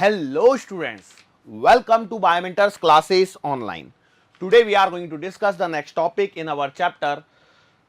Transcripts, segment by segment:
Hello students, welcome to Biomentors classes online. Today we are going to discuss the next topic in our chapter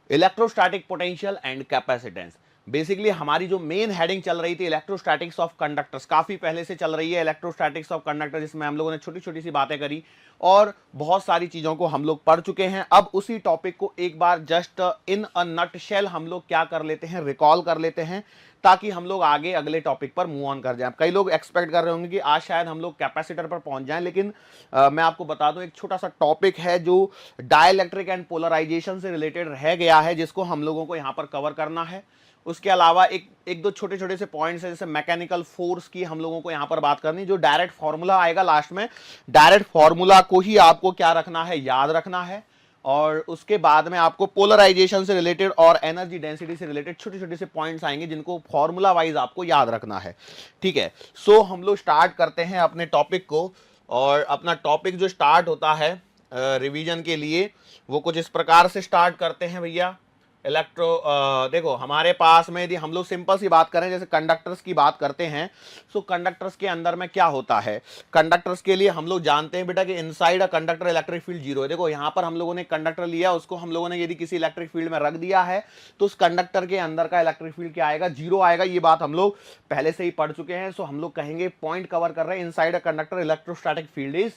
electrostatic potential and capacitance. Basically हमारी जो main heading चल रही थी electrostatics of conductors, काफी पहले से चल रही है इलेक्ट्रोस्टैटिक्स ऑफ कंडक्टर, जिसमें हम लोगों ने छोटी छोटी सी बातें करी और बहुत सारी चीजों को हम लोग पढ़ चुके हैं. अब उसी टॉपिक को एक बार just in a nut shell हम लोग क्या कर लेते हैं, रिकॉल कर लेते हैं, ताकि हम लोग आगे अगले टॉपिक पर मूव ऑन कर जाएं. कई लोग एक्सपेक्ट कर रहे होंगे कि आज शायद हम लोग कैपेसिटर पर पहुंच जाएं, लेकिन मैं आपको बता दूं एक छोटा सा टॉपिक है जो डाइलेक्ट्रिक एंड पोलराइजेशन से रिलेटेड रह गया है, जिसको हम लोगों को यहां पर कवर करना है. उसके अलावा एक दो छोटे छोटे से पॉइंट्स है, जैसे मैकेनिकल फोर्स की हम लोगों को यहां पर बात करनी. जो डायरेक्ट फॉर्मूला आएगा लास्ट में, डायरेक्ट फॉर्मूला को ही आपको क्या रखना है, याद रखना है. और उसके बाद में आपको पोलराइजेशन से रिलेटेड और एनर्जी डेंसिटी से रिलेटेड छोटे छोटे से पॉइंट्स आएंगे, जिनको फॉर्मूला वाइज आपको याद रखना है. ठीक है, सो हम लोग स्टार्ट करते हैं अपने टॉपिक को. और अपना टॉपिक जो स्टार्ट होता है रिवीजन के लिए, वो कुछ इस प्रकार से स्टार्ट करते हैं भैया. देखो हमारे पास में यदि हम लोग सिंपल सी बात करें, जैसे कंडक्टर्स की बात करते हैं, सो कंडक्टर्स के अंदर में क्या होता है. कंडक्टर्स के लिए हम लोग जानते हैं बेटा कि inside a conductor electric field zero है. देखो यहां पर हम लोगों ने कंडक्टर लिया, उसको हम लोगों ने यदि किसी इलेक्ट्रिक फील्ड में रख दिया है, तो उस कंडक्टर के अंदर का इलेक्ट्रिक फील्ड क्या आएगा, जीरो आएगा. ये बात हम लोग पहले से ही पढ़ चुके हैं. सो हम लोग कहेंगे, पॉइंट कवर कर रहे हैं, inside a conductor electrostatic field is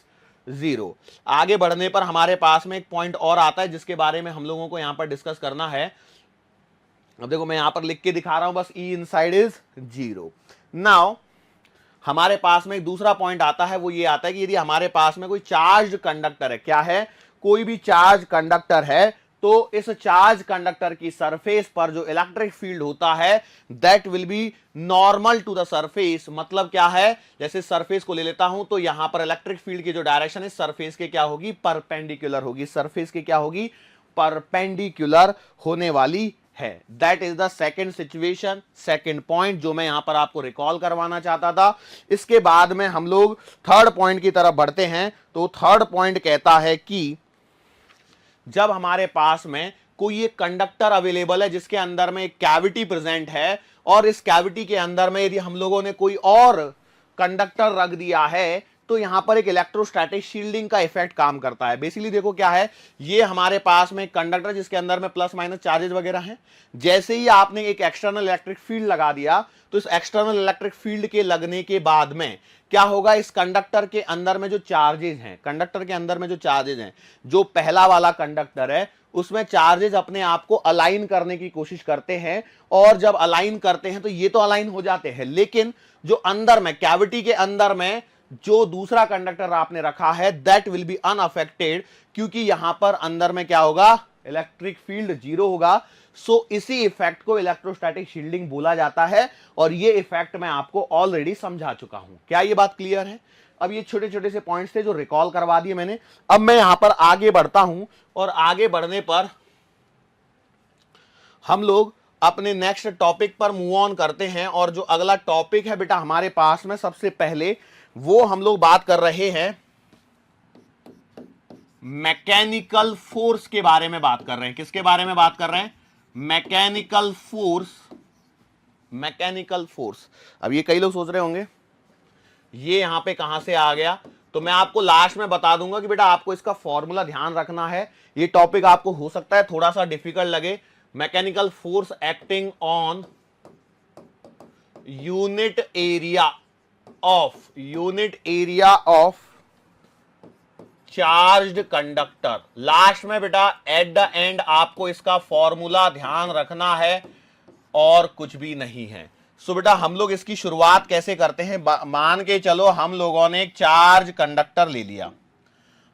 zero. आगे बढ़ने पर हमारे पास में एक पॉइंट और आता है, जिसके बारे में हम लोगों को यहां पर डिस्कस करना है. अब देखो मैं यहां पर लिख के दिखा रहा हूं, बस ई इनसाइड इज जीरो. नाउ हमारे पास में एक दूसरा पॉइंट आता है, वो ये आता है कि यदि हमारे पास में कोई चार्ज कंडक्टर है, क्या है, कोई भी चार्ज कंडक्टर है, तो इस चार्ज कंडक्टर की सरफेस पर जो इलेक्ट्रिक फील्ड होता है that will be normal to the surface. मतलब क्या है, जैसे सरफेस को ले लेता हूं, तो यहां पर इलेक्ट्रिक फील्ड की जो डायरेक्शन है सरफेस के क्या होगी, परपेंडिकुलर होगी. सरफेस के क्या होगी, परपेंडिकुलर होने वाली है. That is the second situation, second point जो मैं यहां पर आपको रिकॉल करवाना चाहता था. इसके बाद में हम लोग थर्ड पॉइंट की तरफ बढ़ते हैं. तो थर्ड पॉइंट कहता है कि जब हमारे पास में कोई एक कंडक्टर अवेलेबल है जिसके अंदर में एक कैविटी प्रेजेंट है, और इस कैविटी के अंदर में यदि हम लोगों ने कोई और कंडक्टर रख दिया है, तो यहां पर एक इलेक्ट्रोस्टैटिक शील्डिंग का इफेक्ट काम करता है. बेसिकली देखो क्या है, ये हमारे पास में कंडक्टर जिसके अंदर में प्लस माइनस चार्जेस वगैरह हैं. जैसे ही आपने एक एक्सटर्नल इलेक्ट्रिक फील्ड लगा दिया, तो इस एक्सटर्नल इलेक्ट्रिक फील्ड के लगने के बाद में क्या होगा, इस कंडक्टर के अंदर में जो चार्जेस हैं, कंडक्टर के अंदर में जो चार्जेस हैं, जो पहला वाला कंडक्टर है उसमें चार्जेस अपने आप को अलाइन करने की कोशिश करते हैं. और जब अलाइन करते हैं तो ये तो अलाइन हो जाते हैं, लेकिन जो अंदर में कैविटी के अंदर में जो दूसरा कंडक्टर आपने रखा है दैट विल बी अनअफेक्टेड, क्योंकि यहां पर अंदर में क्या होगा, इलेक्ट्रिक फील्ड जीरो होगा. सो इसी इफेक्ट को इलेक्ट्रोस्टैटिक शील्डिंग बोला जाता है, और ये इफेक्ट मैं आपको ऑलरेडी समझा चुका हूं. क्या ये बात क्लियर है? अब ये छोटे छोटे से पॉइंट्स थे जो रिकॉल करवा दिए मैंने. अब मैं यहां पर आगे बढ़ता हूं, और आगे बढ़ने पर हम लोग अपने नेक्स्ट टॉपिक पर मूव ऑन करते हैं. और जो अगला टॉपिक है बेटा हमारे पास में, सबसे पहले वो हम लोग बात कर रहे हैं मैकेनिकल फोर्स के बारे में बात कर रहे हैं. किसके बारे में बात कर रहे हैं, मैकेनिकल फोर्स. Mechanical force. अब ये कई लोग सोच रहे होंगे ये यहां पे कहां से आ गया, तो मैं आपको लास्ट में बता दूंगा कि बेटा आपको इसका फॉर्मूला ध्यान रखना है. ये टॉपिक आपको हो सकता है थोड़ा सा डिफिकल्ट लगे. Mechanical force acting on unit area of charged conductor. Last में बेटा एट द एंड आपको इसका फॉर्मूला ध्यान रखना है, और कुछ भी नहीं है. सो बेटा हम लोग इसकी शुरुआत कैसे करते हैं, मान के चलो हम लोगों ने एक चार्ज कंडक्टर ले लिया.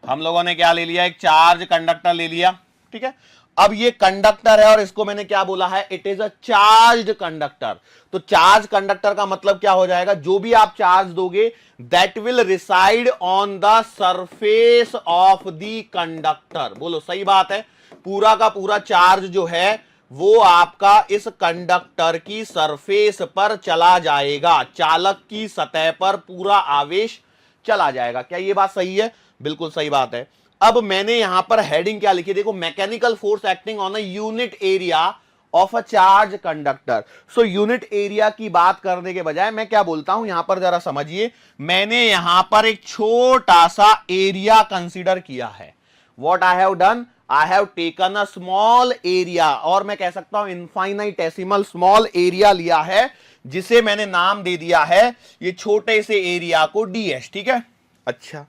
हम लोगों ने क्या ले लिया, एक चार्ज कंडक्टर ले लिया. ठीक है, अब ये कंडक्टर है और इसको मैंने क्या बोला है, it is a charged conductor. तो चार्ज कंडक्टर का मतलब क्या हो जाएगा, जो भी आप चार्ज दोगे that will reside on the surface of the conductor. बोलो सही बात है, पूरा का पूरा चार्ज जो है वो आपका इस कंडक्टर की सरफेस पर चला जाएगा, चालक की सतह पर पूरा आवेश चला जाएगा. क्या ये बात सही है? बिल्कुल सही बात है. अब मैंने यहां पर हेडिंग क्या लिखी, देखो mechanical force acting on a unit area of a charge conductor. So unit area की बात करने के बजाय मैं क्या बोलता हूं, यहां पर जरा समझिए, मैंने यहां पर एक छोटा सा एरिया कंसीडर किया है। What I have done, I have taken a small area, और मैं कह सकता हूं इनफाइनाइटेसिमल स्मॉल एरिया लिया है, जिसे मैंने नाम दे दिया है ये छोटे से एरिया को ds। ठीक है, अच्छा,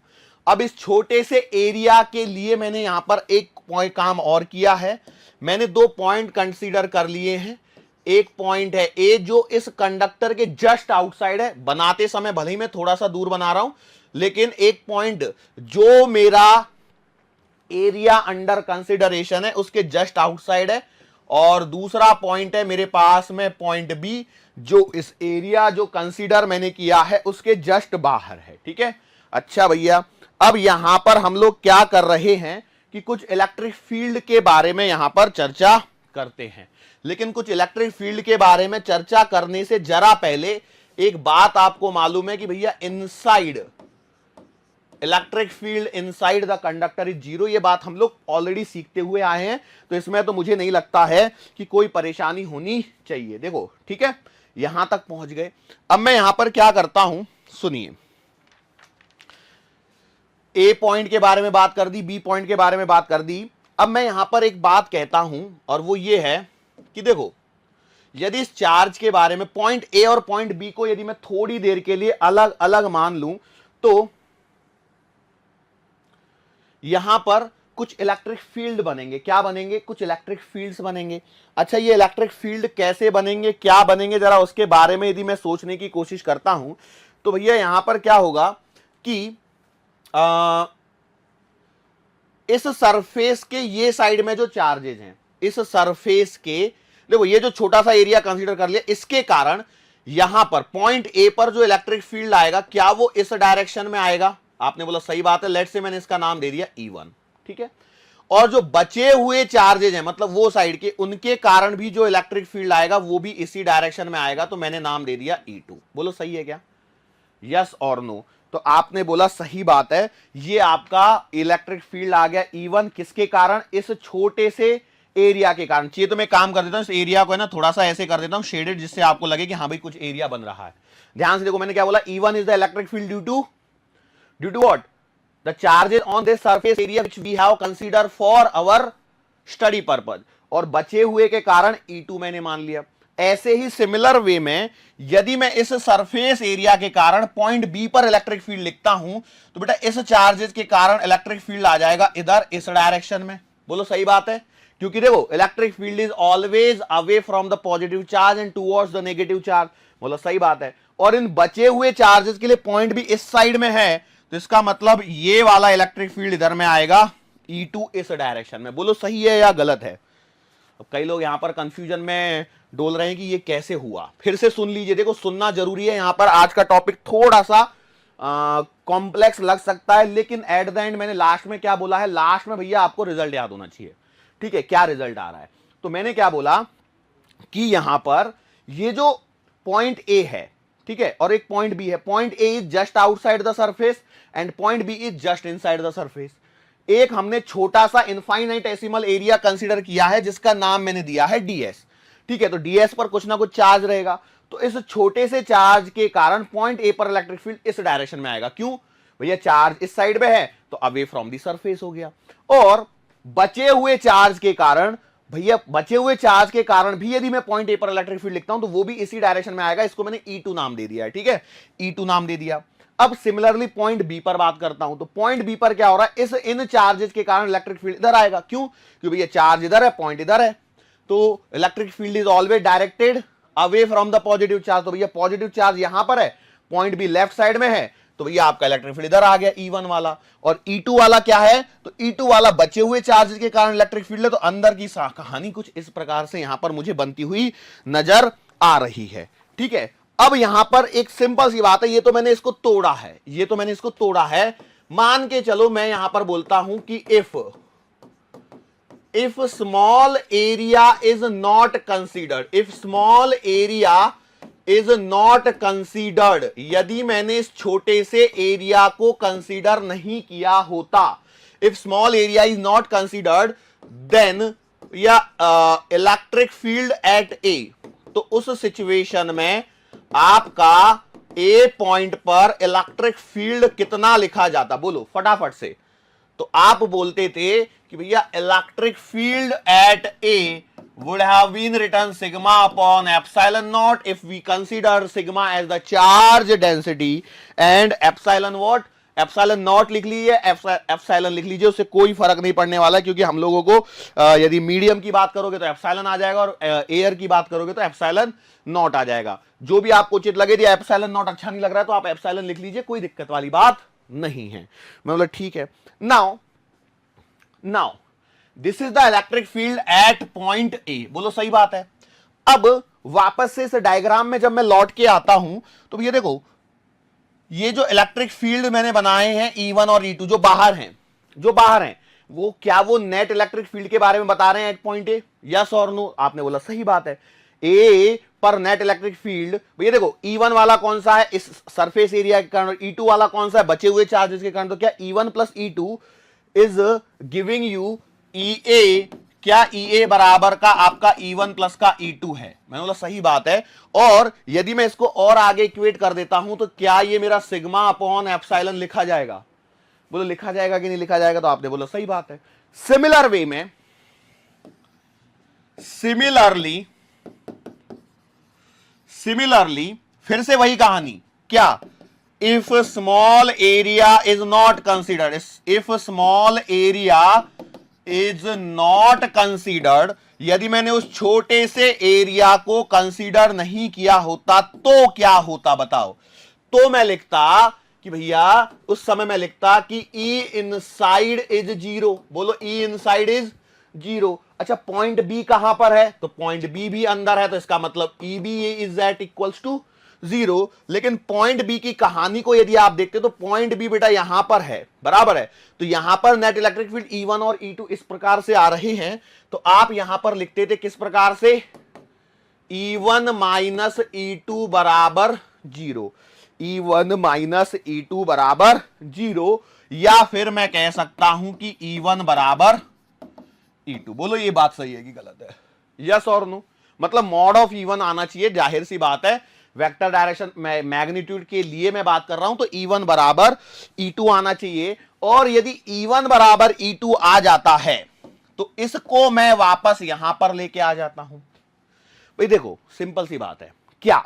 अब इस छोटे से एरिया के लिए मैंने यहां पर एक पॉइंट काम और किया है। मैंने दो पॉइंट कंसीडर कर लिए हैं। एक पॉइंट है ए जो इस कंडक्टर के जस्ट आउटसाइड है, बनाते समय भले ही मैं थोड़ा सा दूर बना रहा हूं, लेकिन एक पॉइंट जो मेरा एरिया अंडर कंसिडरेशन है उसके जस्ट आउटसाइड है, और दूसरा पॉइंट है मेरे पास में पॉइंट बी जो इस एरिया जो कंसीडर मैंने किया है उसके जस्ट बाहर है। ठीक है, अच्छा भैया, अब यहां पर हम लोग क्या कर रहे हैं कि कुछ इलेक्ट्रिक फील्ड के बारे में यहां पर चर्चा करते हैं। लेकिन कुछ इलेक्ट्रिक फील्ड के बारे में चर्चा करने से जरा पहले एक बात आपको मालूम है कि भैया inside electric field inside the conductor is zero, ये बात हम लोग ऑलरेडी सीखते हुए आए हैं, तो इसमें तो मुझे नहीं लगता है कि कोई परेशानी होनी चाहिए। देखो, ठीक है, यहां तक पहुंच गए। अब मैं यहां पर क्या करता हूं, सुनिए, ए पॉइंट के बारे में बात कर दी, बी पॉइंट के बारे में बात कर दी। अब मैं यहां पर एक बात कहता हूं, और वो ये है कि देखो, यदि इस चार्ज के बारे में पॉइंट ए और पॉइंट बी को यदि मैं थोड़ी देर के लिए अलग अलग मान लूं, तो यहां पर कुछ इलेक्ट्रिक फील्ड बनेंगे। क्या बनेंगे? कुछ इलेक्ट्रिक फील्ड्स बनेंगे। अच्छा, ये इलेक्ट्रिक फील्ड कैसे बनेंगे, क्या बनेंगे, जरा उसके बारे में यदि मैं सोचने की कोशिश करता हूं, तो भैया यहां पर क्या होगा कि इस सरफेस के ये साइड में जो चार्जेज हैं, इस सरफेस के, देखो ये जो छोटा सा एरिया कंसीडर कर लिया, इसके कारण यहां पर पॉइंट ए पर जो इलेक्ट्रिक फील्ड आएगा, क्या वो इस डायरेक्शन में आएगा? आपने बोला सही बात है, लेट से मैंने इसका नाम दे दिया E1। ठीक है, और जो बचे हुए चार्जेज हैं, मतलब वो साइड के, उनके कारण भी जो इलेक्ट्रिक फील्ड आएगा वो भी इसी डायरेक्शन में आएगा, तो मैंने नाम दे दिया E2। बोलो सही है क्या? यस और नो? तो आपने बोला सही बात है, ये आपका इलेक्ट्रिक फील्ड आ गया E1, किसके कारण? इस छोटे से एरिया के कारण। चाहिए तो मैं काम कर देता हूं, इस एरिया को है ना थोड़ा सा ऐसे कर देता हूं शेडेड, जिससे आपको लगे कि हाँ भाई कुछ एरिया बन रहा है। ध्यान से देखो, मैंने क्या बोला, E1 is the electric field due to what? The charges on this surface area which we have considered for our study purpose, और बचे हुए के कारण E2 मैंने मान लिया। ऐसे ही सिमिलर वे में यदि मैं इस सरफेस एरिया के कारण पॉइंट बी पर इलेक्ट्रिक फील्ड लिखता हूं, तो बेटा इस चार्जेस के कारण इलेक्ट्रिक फील्ड आ जाएगा इधर, इस डायरेक्शन में। बोलो सही बात है, क्योंकि देखो electric field is always away from the positive charge and towards the negative charge. बोलो सही बात है, और इन बचे हुए चार्जेस के लिए पॉइंट भी इस साइड में है, तो इसका मतलब ये वाला इलेक्ट्रिक फील्ड इधर में आएगा, E2 इस डायरेक्शन में। बोलो सही है या गलत है? अब कई लोग यहां पर कंफ्यूजन में डोल रहे हैं कि ये कैसे हुआ। फिर से सुन लीजिए, देखो सुनना जरूरी है, यहां पर आज का टॉपिक थोड़ा सा कॉम्प्लेक्स लग सकता है, लेकिन एट द एंड मैंने लास्ट में क्या बोला है, लास्ट में भैया आपको रिजल्ट याद होना चाहिए। ठीक है, क्या रिजल्ट आ रहा है? तो मैंने क्या बोला कि यहां पर ये जो पॉइंट ए है, ठीक है, और एक पॉइंट बी है, point A is just outside the surface and point B is just inside the surface. एक हमने छोटा सा इनफाइनाइटेसिमल एरिया कंसीडर किया है जिसका नाम मैंने दिया है ds। ठीक है, तो ds पर कुछ ना कुछ चार्ज रहेगा, तो इस छोटे से चार्ज के कारण पॉइंट ए पर इलेक्ट्रिक फील्ड इस डायरेक्शन में आएगा। क्यों भैया? चार्ज इस साइड में है तो अवे फ्रॉम द सरफेस हो गया। और बचे हुए चार्ज के कारण, भैया बचे हुए चार्ज के कारण भी यदि मैं पॉइंट ए पर इलेक्ट्रिक फील्ड लिखता हूं तो वो भी इसी डायरेक्शन में आएगा, इसको मैंने E2 नाम दे दिया है। ठीक है, E2 नाम दे दिया। अब सिमिलरली पॉइंट बी पर बात करता हूं, तो पॉइंट बी पर क्या हो रहा है, इन चार्जेस के कारण इलेक्ट्रिक फील्ड इधर आएगा। क्यों? क्योंकि भैया चार्ज इधर है, पॉइंट इधर है, तो electric field is always directed away from the positive charge. तो भैया पॉजिटिव चार्ज यहां पर है, पॉइंट बी लेफ्ट साइड में है, तो भैया आपका इलेक्ट्रिक फील्ड इधर आ गया E1 वाला। और E2 वाला क्या है? तो E2 वाला बचे हुए चार्जेस के कारण इलेक्ट्रिक फील्ड है, तो अंदर की कहानी कुछ इस प्रकार से यहां पर मुझे बनती हुई नजर आ रही है। ठीक है, अब यहां पर एक सिंपल सी बात है, ये तो मैंने इसको तोड़ा है, ये तो मैंने इसको तोड़ा है। मान के चलो मैं यहां पर बोलता हूं कि if small area is not considered, if small area is not considered, यदि मैंने इस छोटे से एरिया को कंसीडर नहीं किया होता, if small area is not considered, then या इलेक्ट्रिक फील्ड एट ए, तो उस सिचुएशन में आपका ए पॉइंट पर इलेक्ट्रिक फील्ड कितना लिखा जाता, बोलो फटाफट से। तो आप बोलते थे कि भैया electric field at A would have been written sigma upon epsilon naught if we consider sigma as the charge density and epsilon what, epsilon not लिख लीजिए, एप्सिलॉन लिख लीजिए, उससे कोई फर्क नहीं पड़ने वाला, क्योंकि हम लोगों को यदि मीडियम की बात करोगे तो एप्सिलॉन आ जाएगा और एयर की बात करोगे तो एप्सिलॉन नॉट आ जाएगा। जो भी आपको उचित लगे, यदि एप्सिलॉन नॉट अच्छा नहीं लग रहा है तो आप एप्सिलॉन लिख लीजिए, कोई दिक्कत वाली बात नहीं है। मैं बोला ठीक है। Now this is the electric field eight point A, बोलो सही बात है। अब वापस से इस डायग्राम में जब मैं लौट के आता हूं तो ये देखो, ये जो इलेक्ट्रिक फील्ड मैंने बनाए हैं E1 और E2 जो बाहर हैं वो क्या वो नेट इलेक्ट्रिक फील्ड के बारे में बता रहे हैं एट पॉइंट ए, यस और नो? आपने बोला सही बात है। ए पर नेट इलेक्ट्रिक फील्ड, ये देखो E1 वाला कौन सा है, इस सरफेस एरिया के कारण, E2 वाला कौन सा है, बचे हुए चार्जेस के कारण। तो क्या E1 plus E2 is giving you EA, क्या EA बराबर का आपका E1 प्लस का E2 है? मैंने बोला सही बात है। और यदि मैं इसको और आगे इक्वेट कर देता हूं तो क्या ये मेरा सिग्मा अपॉन एप्सिलॉन लिखा जाएगा? बोलो लिखा जाएगा कि नहीं लिखा जाएगा? तो आपने बोला सही बात है। सिमिलर वे में, सिमिलरली फिर से वही कहानी, क्या? If small area is not considered, if small area is not considered, यदि मैंने उस छोटे से एरिया को कंसीडर नहीं किया होता तो क्या होता बताओ? तो मैं लिखता कि भैया उस समय मैं लिखता कि E इनसाइड इज जीरो, बोलो E इनसाइड इज जीरो। अच्छा पॉइंट बी कहां पर है? तो पॉइंट बी भी अंदर है, तो इसका मतलब E B is at equals to zero. लेकिन पॉइंट बी की कहानी को यदि आप देखते तो पॉइंट बी बेटा यहां पर है, बराबर है। तो यहां पर नेट इलेक्ट्रिक फील्ड E1 और E2 इस प्रकार से आ रहे हैं, तो आप यहां पर लिखते थे किस प्रकार से? E1 माइनस E2 बराबर जीरो, E1 माइनस E2 बराबर जीरो, या फिर मैं कह सकता हूं कि E1 बराबर E2। बोलो ये बात सही है कि गलत है? यस और नो? मतलब मॉड ऑफ E1 आना चाहिए, जाहिर सी बात है, वेक्टर डायरेक्शन मैग्नीट्यूड के लिए मैं बात कर रहा हूं, तो E1 बराबर E2 आना चाहिए। और यदि E1 बराबर E2 आ जाता है तो इसको मैं वापस यहां पर लेके आ जाता हूं। भाई देखो सिंपल सी बात है, क्या?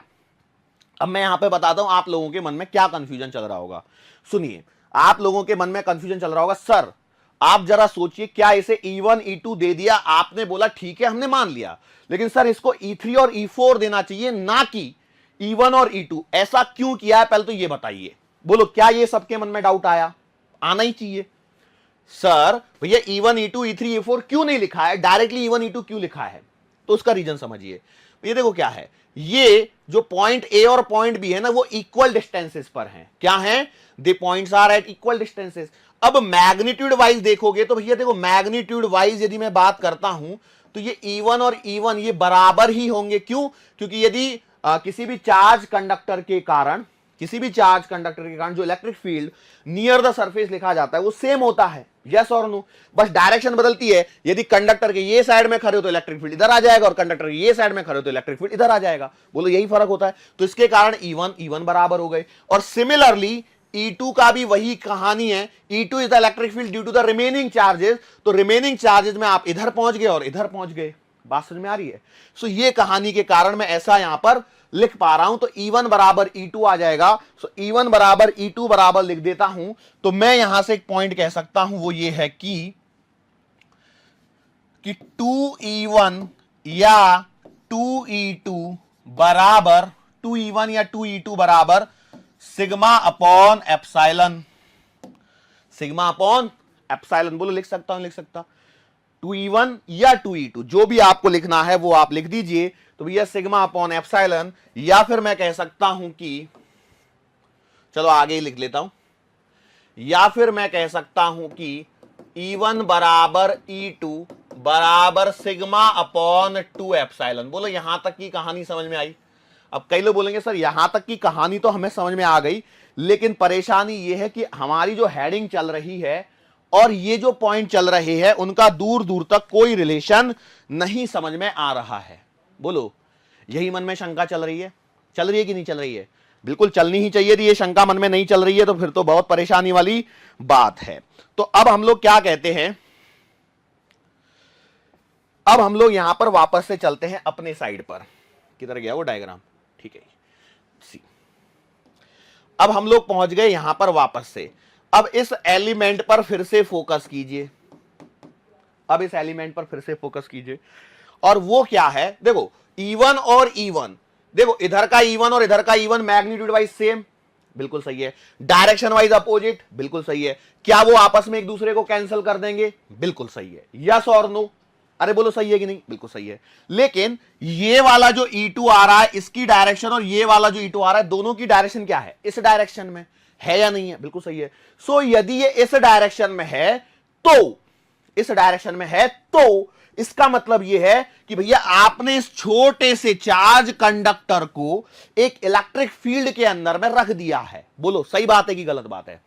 अब मैं यहां पे बताता हूं आप लोगों के मन में क्या कंफ्यूजन चल रहा होगा। सुनिए, आप लोगों के मन में कंफ्यूजन चल रहा होगा, सर आप जरा सोचिए, क्या इसे E1 E2 दे दिया, आपने बोला ठीक है हमने मान लिया, लेकिन सर इसको E3 और E4 देना चाहिए, ना कि E1 और E2, ऐसा क्यों किया है? पहले तो ये बताइए। बोलो क्या ये सबके मन में डाउट आया? आना ही चाहिए। सर भैया E1 E2 E3 E4 क्यों नहीं लिखा है, डायरेक्टली E1 E2 क्यों लिखा है? तो उसका रीजन समझिए। ये देखो क्या है, ये जो पॉइंट ए और पॉइंट बी है ना, वो इक्वल डिस्टेंसेस पर हैं। क्या है? The points are at equal distances. अब मैग्नीट्यूड वाइज देखोगे तो भैया देखो, मैग्नीट्यूड वाइज यदि मैं बात करता हूं तो ये E1 और E1 ये बराबर ही होंगे। क्यों? क्योंकि यदि किसी भी चार्ज कंडक्टर के कारण जो electric field near the surface लिखा जाता है वो सेम होता है। यस और नो? बस डायरेक्शन बदलती है। यदि कंडक्टर के ये साइड में खड़े हो तो इलेक्ट्रिक फील्ड इधर आ जाएगा, और कंडक्टर के ये साइड में खड़े हो तो इलेक्ट्रिक फील्ड इधर आ जाएगा। बोलो यही फर्क होता है। तो इसके कारण E1 बराबर हो गए। और सिमिलरली E2 का भी वही कहानी है। E2 is the electric field due to the remaining charges. तो रिमेनिंग चार्जेस में आप इधर पहुंच गए और इधर पहुंच गए। बात समझ में आ रही है? सो ये कहानी के कारण मैं ऐसा यहां पर लिख पा रहा हूं। तो E1 बराबर E2 आ जाएगा। सो E1 बराबर E2 बराबर लिख देता हूं, तो मैं यहां से एक पॉइंट कह सकता हूं, वो ये है कि 2E1 या 2E2 बराबर 2E1 या 2E2 बराबर sigma upon epsilon. Sigma upon epsilon, बोलो लिख सकता हूं, लिख सकता 2E1 या 2E2, जो भी आपको लिखना है वो आप लिख दीजिए। तो भैया सिग्मा अपॉन एप्सिलॉन, या फिर मैं कह सकता हूं कि, चलो आगे ही लिख लेता हूं, या फिर मैं कह सकता हूं कि E1 बराबर E2 बराबर सिग्मा अपॉन 2 एप्सिलॉन। बोलो यहां तक की कहानी समझ में आई? अब कई लोग बोलेंगे सर यहां तक की कहानी तो हमें समझ में आ गई, लेकिन परेशानी यह है कि हमारी जो हेडिंग चल रही है और ये जो पॉइंट चल रहे हैं उनका दूर दूर तक कोई रिलेशन नहीं समझ में आ रहा है। बोलो, यही मन में शंका चल रही है कि नहीं चल रही है? बिल्कुल चलनी ही चाहिए थी। ये शंका मन में नहीं चल रही है तो फिर तो बहुत परेशानी वाली बात है। तो अब हम लोग क्या कहते हैं, अब हम लोग यहां पर वापस से चलते हैं अपने साइड पर। किधर गया वो डायग्राम? ठीक है, सी। अब हम लोग पहुंच गए यहां पर वापस से। अब इस एलिमेंट पर फिर से फोकस कीजिए। अब इस एलिमेंट पर फिर से फोकस कीजिए, और वो क्या है? देखो E1 और E1, देखो इधर का E1 और इधर का E1 मैग्नीट्यूड वाइज सेम, बिल्कुल सही है। डायरेक्शन वाइज अपोजिट, बिल्कुल सही है। क्या वो आपस में एक दूसरे को कैंसिल कर देंगे? बिल्कुल सही है। यस और नो? अरे बोलो सही है कि नहीं? बिल्कुल सही है। लेकिन ये वाला जो E2 आ रहा है इसकी डायरेक्शन और ये वाला जो E2 आ रहा है, दोनों की डायरेक्शन क्या है? इस डायरेक्शन में है या नहीं है? बिल्कुल सही है। सो यदि ये इस डायरेक्शन में है तो, इस डायरेक्शन में है तो इसका मतलब यह है कि भैया आपने इस छोटे से चार्ज कंडक्टर को एक इलेक्ट्रिक फील्ड के अंदर में रख दिया है। बोलो सही बात है कि गलत बात है?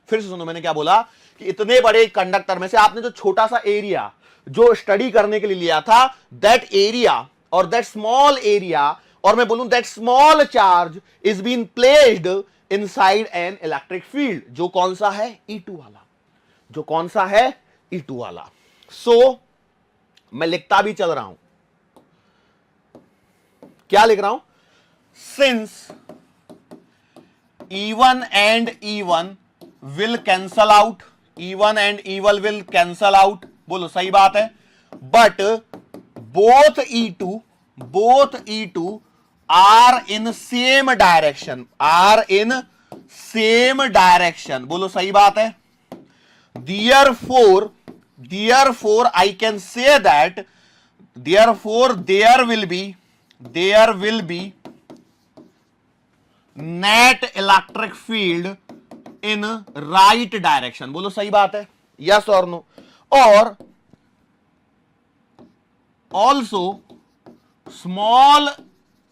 फिर से सुनो, मैंने क्या बोला कि इतने बड़े कंडक्टर में से आपने जो छोटा सा एरिया जो स्टडी करने के लिए लिया था, दैट एरिया और दैट स्मॉल एरिया, और मैं बोलूं that small charge is been placed inside an electric field, जो कौन सा है? E2 वाला। जो कौन सा है? E2 वाला। सो मैं लिखता भी चल रहा हूं, क्या लिख रहा हूं? Since E1 and E1 will cancel out, E1 and E1 will cancel out, बोलो सही बात है। But both E2 are in same direction, are in same direction, बोलो सही बात है। Therefore I can say that, therefore there will be net electric field in right direction, बोलो सही बात है? yes और no? और also small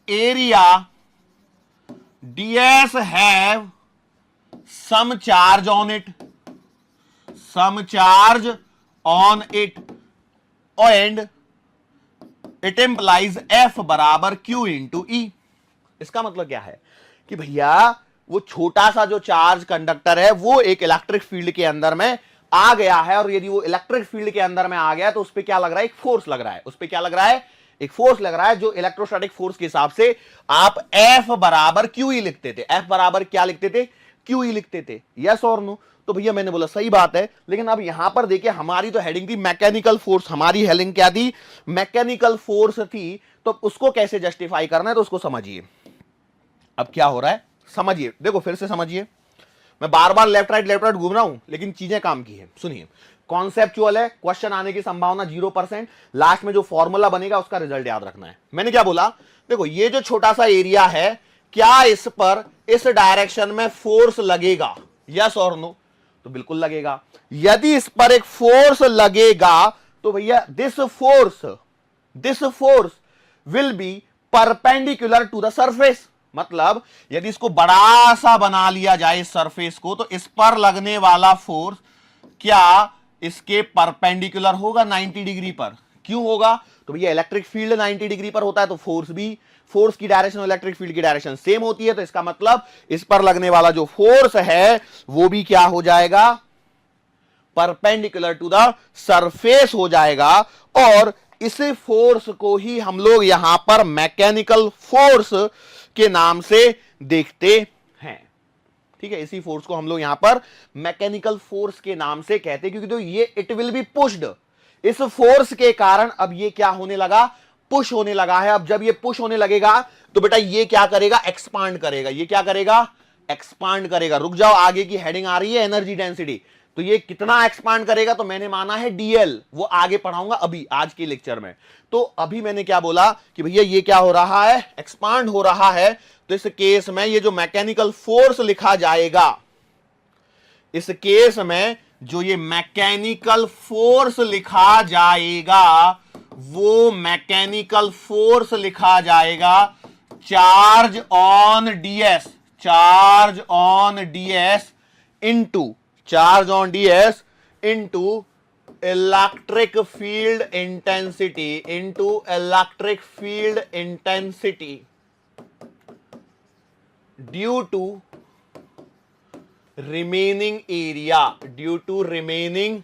area ds have some charge on it, and it implies F बराबर Q इंटू E। इसका मतलब क्या है कि भैया वो छोटा सा जो चार्ज कंडक्टर है वो एक इलेक्ट्रिक फील्ड के अंदर में आ गया है, और यदि वो इलेक्ट्रिक फील्ड के अंदर में आ गया तो उस पर क्या लग रहा है? एक फोर्स लग रहा है। उस पर क्या लग रहा है? एक फोर्स लग रहा है, जो इलेक्ट्रोस्टैटिक फोर्स के हिसाब से आप F बराबर QE लिखते थे। F बराबर क्या लिखते थे? QE लिखते थे। यस और नो? तो भैया मैंने बोला सही बात है। लेकिन अब यहां पर देखिए, हमारी तो हेडिंग थी मैकेनिकल फोर्स, हमारी हेडिंग क्या थी? मैकेनिकल फोर्स थी। तो उसको कैसे जस्टिफाई करना है तो उसको समझिए। अब क्या हो रहा है समझिए, देखो फिर से समझिए। मैं बार बार लेफ्ट राइट घूम रहा हूं, लेकिन चीजें काम की है। सुनिए, कॉन्सेप्चुअल है, क्वेश्चन आने की संभावना 0%। लास्ट में जो फॉर्मूला बनेगा उसका रिजल्ट याद रखना है। मैंने क्या बोला? देखो ये जो छोटा सा एरिया है, क्या इस पर इस डायरेक्शन में फोर्स लगेगा? यस और नो? तो बिल्कुल लगेगा। यदि इस पर एक फोर्स लगेगा तो भैया this force will be perpendicular to the surface. मतलब यदि इसको बड़ा सा बना लिया जाए इस सरफेस को, तो इस पर लगने वाला फोर्स क्या इसके परपेंडिकुलर होगा 90 डिग्री पर? क्यों होगा? तो भैया इलेक्ट्रिक फील्ड 90 डिग्री पर होता है, तो फोर्स की डायरेक्शन और इलेक्ट्रिक फील्ड की डायरेक्शन सेम होती है। तो इसका मतलब इस पर लगने वाला जो फोर्स है वो भी क्या हो जाएगा? परपेंडिकुलर टू द सरफेस हो जाएगा। और इस फोर्स को ही हम लोग यहां पर मैकेनिकल फोर्स के नाम से देखते हैं। ठीक है, इसी फोर्स को हम लोग यहां पर मैकेनिकल फोर्स के नाम से कहते हैं, क्योंकि तो ये इट विल बी पुश्ड, इस फोर्स के कारण अब ये क्या होने लगा? पुश होने लगा है। अब जब ये पुश होने लगेगा तो बेटा ये क्या करेगा? एक्सपांड करेगा। ये क्या करेगा? एक्सपांड करेगा। रुक जाओ, आगे की हेडिंग आ रही है एनर्जी डेंसिटी। तो ये कितना एक्सपांड करेगा? तो मैंने माना है डीएल, वो आगे पढ़ाऊंगा अभी आज के लेक्चर में। तो अभी मैंने क्या बोला कि भैया ये क्या हो रहा है? एक्सपांड हो रहा है। तो इस केस में ये जो मैकेनिकल फोर्स लिखा जाएगा, इस केस में जो ये मैकेनिकल फोर्स लिखा जाएगा वो मैकेनिकल फोर्स लिखा जाएगा charge on DS into into electric field intensity, into electric field intensity due to remaining area, due to remaining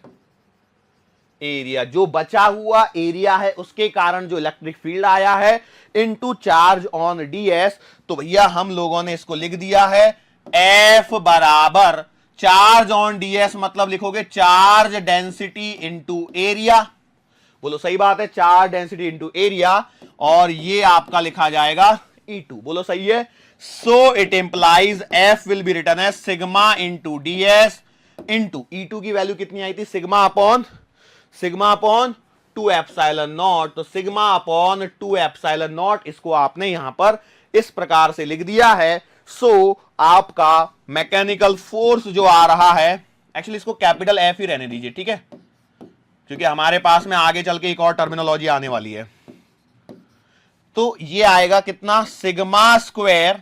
area, जो बचा हुआ एरिया है उसके कारण जो इलेक्ट्रिक फील्ड आया है, इनटू चार्ज ऑन डीएस। तो भैया हम लोगों ने इसको लिख दिया है एफ बराबर चार्ज ऑन डीएस, मतलब लिखोगे चार्ज डेंसिटी इनटू एरिया। बोलो सही बात है, चार्ज डेंसिटी इनटू एरिया, और ये आपका लिखा जाएगा E2। बोलो सही है। So it implies F will be written as sigma into DS into E2 की वैल्यू कितनी आई थी, सिग्मा अपॉन 2 एप्सिलॉन नॉट। तो सिग्मा अपॉन 2 एप्सिलॉन नॉट, इसको आपने यहां पर इस प्रकार से लिख दिया है। सो आपका मैकेनिकल फोर्स जो आ रहा है, एक्चुअली इसको कैपिटल एफ ही रहने दीजिए, ठीक है, क्योंकि हमारे पास में आगे चल के एक और टर्मिनोलॉजी आने वाली है। तो ये आएगा कितना, sigma square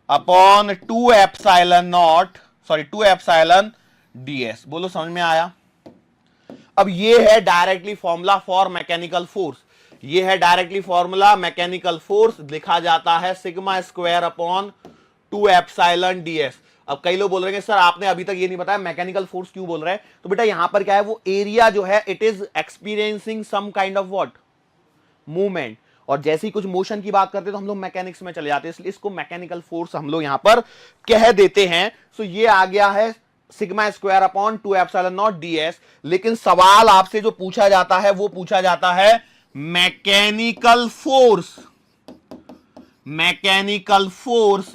upon 2 epsilon nought, sorry 2 epsilon DS. बोलो समझ में आया। अब ये है directly formula for mechanical force, ये है डायरेक्टली फॉर्मूला मैकेनिकल फोर्स, लिखा जाता है sigma square upon 2 epsilon DS. अब कई लोग बोल रहे हैं सर आपने अभी तक ये नहीं बताया मैकेनिकल फोर्स क्यों बोल रहे हैं। तो बेटा यहां पर क्या है, वो एरिया जो है it is experiencing some kind of what, movement, और जैसे ही कुछ मोशन की बात करते हैं तो हम लोग मैकेनिक्स में चले जाते हैं, इसलिए इसको मैकेनिकल फोर्स हम लोग यहां पर कह देते हैं। सो ये आ गया है sigma square upon 2 epsilon not DS. लेकिन सवाल आपसे जो पूछा जाता है वो पूछा जाता है mechanical force, mechanical force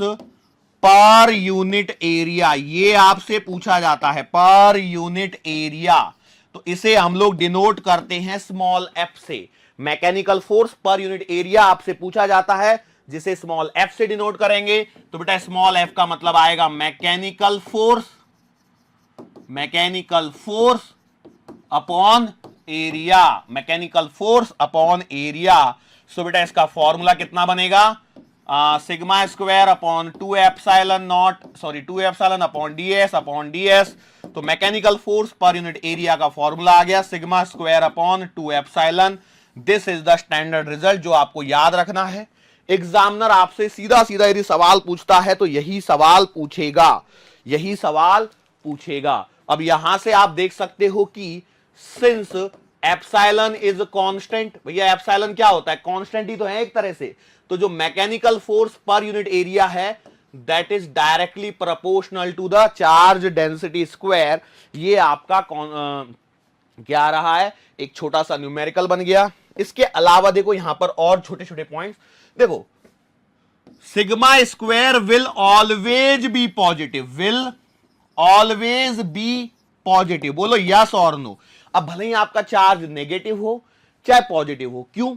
per unit area, ये आपसे पूछा जाता है पर यूनिट एरिया। तो इसे हम लोग डिनोट करते हैं स्मॉल एफ से। Mechanical force per unit area आपसे पूछा जाता है, जिसे स्मॉल एफ से डिनोट करेंगे। तो बेटा स्मॉल एफ का मतलब आएगा mechanical force, mechanical force upon area, mechanical force upon area. So बेटा इसका फॉर्मूला कितना बनेगा, sigma square upon 2 epsilon nought, sorry 2 epsilon upon DS. तो mechanical force per unit area का फॉर्मूला आ गया sigma square upon 2 epsilon. This is the standard result जो आपको याद रखना है। एग्जामिनर आपसे सीधा सीधा यदि सवाल पूछता है तो यही सवाल पूछेगा, यही सवाल पूछेगा। अब यहां से आप देख सकते हो कि सिंस एप्सिलॉन इज कांस्टेंट, भैया एप्सिलॉन क्या होता है, कांस्टेंट ही तो है एक तरह से। तो जो mechanical force per unit area है that is directly proportional to the charge density square. ये आपका क्या रहा है, एक छोटा सा न्यूमेरिकल बन गया। इसके अलावा देखो यहां पर और छोटे छोटे पॉइंट्स देखो, sigma square will always be positive, will always be positive. बोलो यस और नो। अब भले ही आपका चार्ज नेगेटिव हो चाहे पॉजिटिव हो, क्यों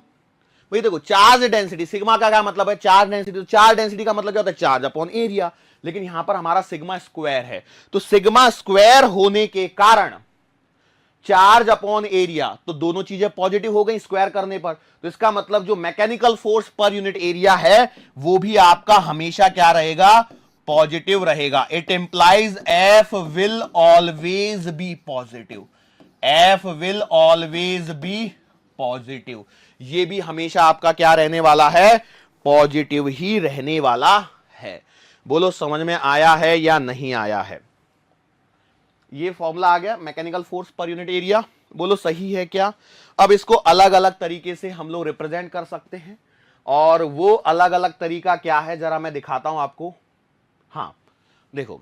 भाई, देखो चार्ज डेंसिटी, सिग्मा का क्या मतलब है, चार्ज डेंसिटी। तो चार्ज डेंसिटी का मतलब क्या होता है, चार्ज अपॉन एरिया। लेकिन यहां पर हमारा सिग्मा स्क्वायर है, तो सिग्मा स्क्वायर होने के कारण चार्ज अपॉन एरिया, तो दोनों चीजें पॉजिटिव हो गई स्क्वायर करने पर। तो इसका मतलब जो mechanical force per unit area है वो भी आपका हमेशा क्या रहेगा, पॉजिटिव रहेगा। It implies F will always be positive, F will always be positive. ये भी हमेशा आपका क्या रहने वाला है, पॉजिटिव ही रहने वाला है। बोलो समझ में आया है या नहीं आया है। ये फॉर्मूला आ गया mechanical force per unit area. बोलो सही है क्या। अब इसको अलग अलग तरीके से हम लोग रिप्रेजेंट कर सकते हैं, और वो अलग अलग तरीका क्या है जरा मैं दिखाता हूं आपको। हाँ देखो,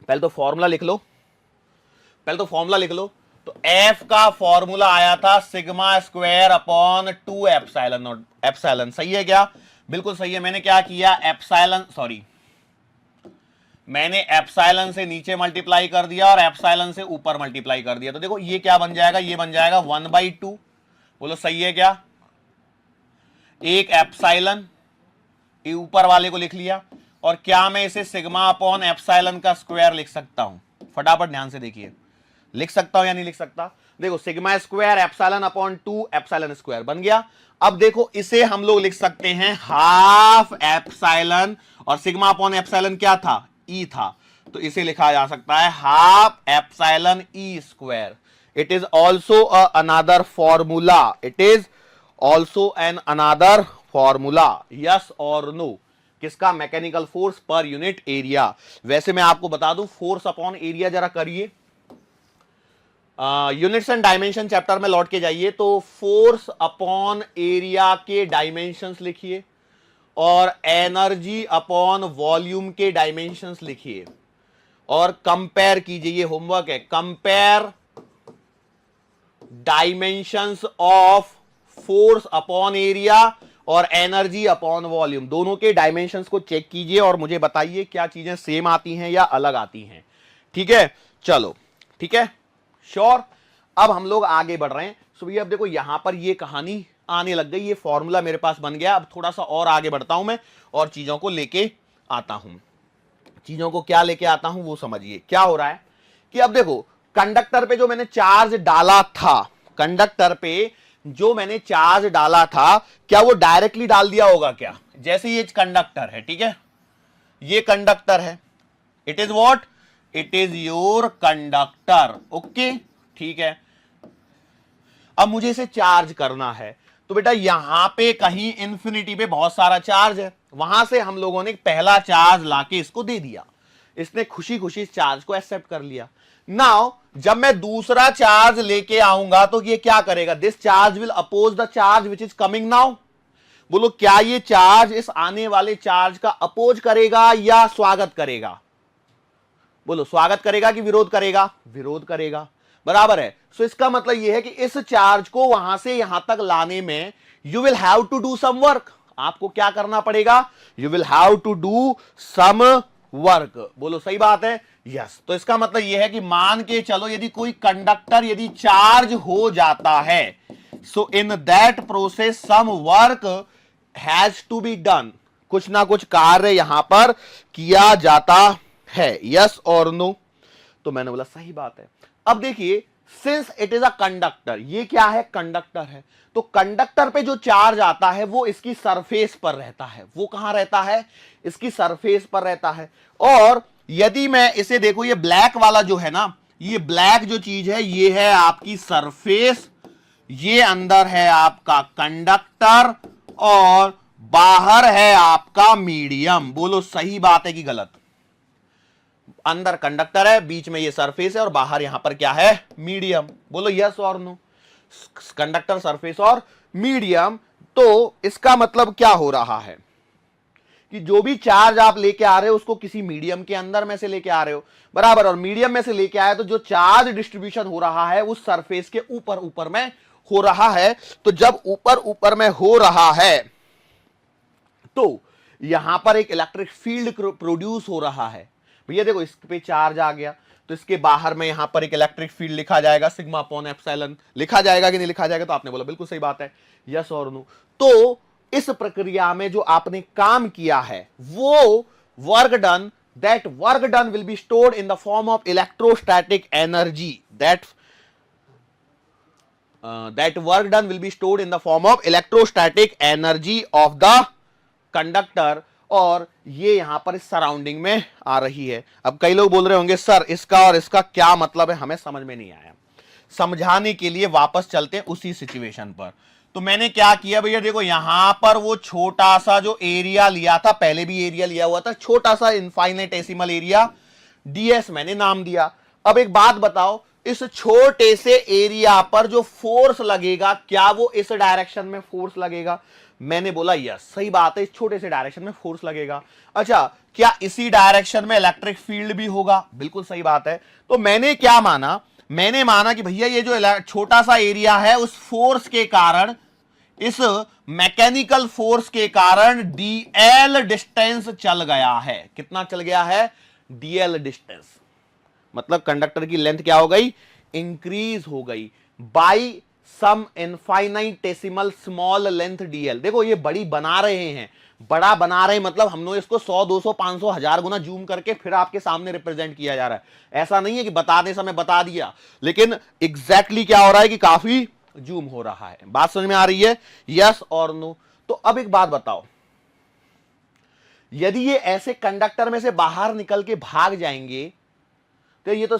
पहले तो फॉर्मूला लिख लो, पहले तो फॉर्मूला लिख लो। तो एफ का फॉर्मूला आया था sigma square upon 2 epsilon not, epsilon सही है क्या, बिल्कुल सही है। मैंने क्या किया, एप्सिलॉन, सॉरी मैंने एप्सिलॉन से नीचे मल्टीप्लाई कर दिया और एप्सिलॉन से ऊपर मल्टीप्लाई कर दिया। तो देखो ये क्या बन जाएगा, ये बन जाएगा 1/2। बोलो सही है क्या। एक एप्सिलॉन ऊपर वाले को लिख लिया, और क्या मैं इसे सिग्मा अपॉन एप्सिलॉन का स्क्वायर लिख सकता हूं, फटाफट ध्यान से देखिए, लिख सकता हूं या नहीं लिख सकता। देखो sigma square epsilon upon 2 epsilon square बन गया। अब देखो इसे हम लोग लिख सकते हैं हाफ एप्सिलॉन, और सिग्मा अपॉन एप्सिलॉन क्या था, ई था। तो इसे लिखा जा सकता है half epsilon E square. It is also another formula, it is also an another formula, yes और नो, किसका? Mechanical force per unit area. वैसे मैं आपको बता दूं, फोर्स अपॉन एरिया जरा करिए, यूनिट्स एंड डायमेंशन चैप्टर में लौट के जाइए, तो फोर्स अपॉन एरिया के डायमेंशंस लिखिए और एनर्जी अपॉन वॉल्यूम के डायमेंशंस लिखिए और कंपेयर कीजिए। ये होमवर्क है, compare dimensions of force upon area और एनर्जी अपॉन वॉल्यूम, दोनों के डायमेंशंस को चेक कीजिए और मुझे बताइए क्या चीजें सेम आती हैं या अलग आती हैं। ठीक है, चलो ठीक है, श्योर। अब हम लोग आगे बढ़ रहे हैं। सो भैया अब देखो यहां पर ये कहानी आने लग गई, ये फॉर्मूला मेरे पास बन गया। अब थोड़ा सा और आगे बढ़ता हूं मैं और चीजों को लेके आता हूं। चीजों को क्या लेके आता हूं वो समझिए। क्या हो रहा है कि अब देखो कंडक्टर पे जो मैंने चार्ज डाला था, कंडक्टर पे जो मैंने चार्ज डाला था, क्या वो डायरेक्टली डाल दिया होगा क्या? जैसे ये कंडक्टर है, ठीक है, ये कंडक्टर है, it is what, it is your conductor, okay, ठीक है। अब मुझे इसे चार्ज करना है, तो बेटा यहां पे कहीं इंफिनिटी पे बहुत सारा चार्ज है, वहां से हम लोगों ने पहला चार्ज लाके इसको दे दिया, इसने खुशी खुशी इस चार्ज को एक्सेप्ट कर लिया। नाउ जब मैं दूसरा चार्ज लेके आऊंगा तो ये क्या करेगा? This charge will oppose the charge which is coming now. बोलो क्या ये चार्ज इस आने वाले चार्ज का अपोज करेगा या स्वागत करेगा? बोलो स्वागत करेगा कि विरोध करेगा? विरोध करेगा, बराबर है। सो इसका मतलब यह है कि इस चार्ज को वहां से यहां तक लाने में you will have to do some work. आपको क्या करना पड़ेगा? You will have to do some work. बोलो सही बात है, यस। तो इसका मतलब यह है कि मान के चलो यदि कोई कंडक्टर यदि चार्ज हो जाता है, so in that process some work has to be done, कुछ ना कुछ कार्य यहां पर किया जाता है, यस और नो। तो मैंने बोला सही बात है। अब देखिए since it is a conductor, ये क्या है? कंडक्टर है, तो कंडक्टर पे जो चार्ज आता है वो इसकी सरफेस पर रहता है। वो कहां रहता है? इसकी सरफेस पर रहता है। और यदि मैं इसे देखो, ये ब्लैक वाला जो है ना, ये ब्लैक जो चीज है ये है आपकी सरफेस, ये अंदर है आपका कंडक्टर और बाहर है आपका मीडियम। बोलो सही बात है कि गलत? अंदर कंडक्टर है, बीच में ये सरफेस है और बाहर यहां पर क्या है? मीडियम। बोलो यस और नो। कंडक्टर, सरफेस और मीडियम। तो इसका मतलब क्या हो रहा है कि जो भी चार्ज आप लेके आ रहे हो उसको किसी मीडियम के अंदर में से लेके आ रहे हो, बराबर, और मीडियम में से लेके आए तो जो चार्ज डिस्ट्रीब्यूशन हो रहा है उस सरफेस के ऊपर ऊपर में हो रहा है। तो जब ऊपर ऊपर में हो रहा है तो यहां पर एक इलेक्ट्रिक फील्ड प्रोड्यूस हो रहा है। भैया देखो इस पे चार्ज आ गया तो इसके बाहर में यहां पर एक इलेक्ट्रिक फील्ड लिखा जाएगा, सिग्मा अपॉन एप्सिलॉन। लिखा जाएगा कि नहीं लिखा जाएगा? तो आपने बोला बिल्कुल सही बात है, यस और नो। तो इस प्रक्रिया में जो आपने काम किया है वो work done, that work done will be stored in the form of electrostatic energy, that work done will be stored in the form of electrostatic energy of the conductor। और ये यहां पर इस सराउंडिंग में आ रही है। अब कई लोग बोल रहे होंगे सर इसका और इसका क्या मतलब है, हमें समझ में नहीं आया। समझाने के लिए वापस चलते हैं उसी सिचुएशन पर। तो मैंने क्या किया भैया, देखो यहां पर वो छोटा सा जो एरिया लिया था, पहले भी एरिया लिया हुआ था, छोटा सा इनफाइनेटेसिमल एरिया, डीएस मैंने नाम दिया। अब एक बात बताओ, इस छोटे से एरिया पर जो फोर्स लगेगा क्या वो इस डायरेक्शन में फोर्स लगेगा? मैंने बोला यस, सही बात है, इस छोटे से डायरेक्शन में फोर्स लगेगा। अच्छा, क्या इसी डायरेक्शन में इलेक्ट्रिक फील्ड भी होगा? बिल्कुल सही बात है। तो मैंने क्या माना? मैंने माना कि भैया ये जो छोटा सा एरिया है उस फोर्स के कारण, इस मैकेनिकल फोर्स के कारण डीएल डिस्टेंस चल गया है। कितना चल गया है? D L distance. मतलब कंडक्टर की लेंथ क्या हो गई? इंक्रीज हो गई by some infinitesimal small length D L. देखो ये बड़ी बना रहे हैं, बड़ा बना रहे हैं मतलब हम लोग इसको 100 200 500 1000 गुना जूम करके फिर आपके सामने रिप्रेजेंट किया जा रहा है। ऐसा नहीं है कि बताते समय बता दिया, लेकिन एग्जैक्टली क्या हो रहा है कि काफी जूम हो रहा है। बात समझ में आ रही है? यस और नो। तो अब एक बात बताओ, यदि ये ऐसे कंडक्टर में से बाहर निकल के भाग जाएंगे तो ये तो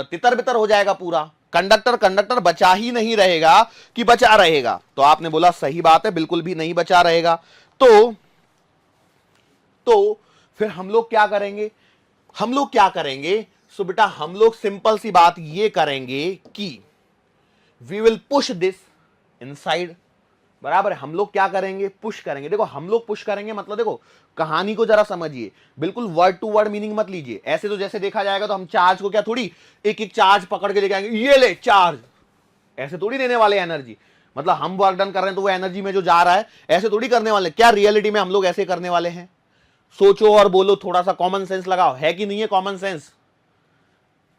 तितर बितर हो जाएगा पूरा। कंडक्टर कंडक्टर बचा ही नहीं रहेगा कि बचा रहेगा। तो आपने बोला सही बात है, बिल्कुल भी नहीं बचा रहेगा। तो फिर हम लोग क्या करेंगे? सो बेटा हम लोग सिंपल सी बात ये करेंगे कि we will push this inside. बराबर है, हम लोग क्या करेंगे? पुश करेंगे। देखो हम लोग पुश करेंगे मतलब देखो कहानी को जरा समझिए, बिल्कुल वर्ड टू वर्ड मीनिंग मत लीजिए। ऐसे तो जैसे देखा जाएगा तो हम चार्ज को क्या थोड़ी एक एक चार्ज पकड़ के लेके आएंगे, ये ले चार्ज, ऐसे थोड़ी देने वाले एनर्जी। मतलब हम वर्क डन कर रहे हैं तो वो एनर्जी में जो जा रहा है ऐसे थोड़ी करने वाले। क्या रियलिटी में हम लोग ऐसे करने वाले हैं? सोचो और बोलो, थोड़ा सा कॉमन सेंस लगाओ, है कि नहीं है कॉमन सेंस?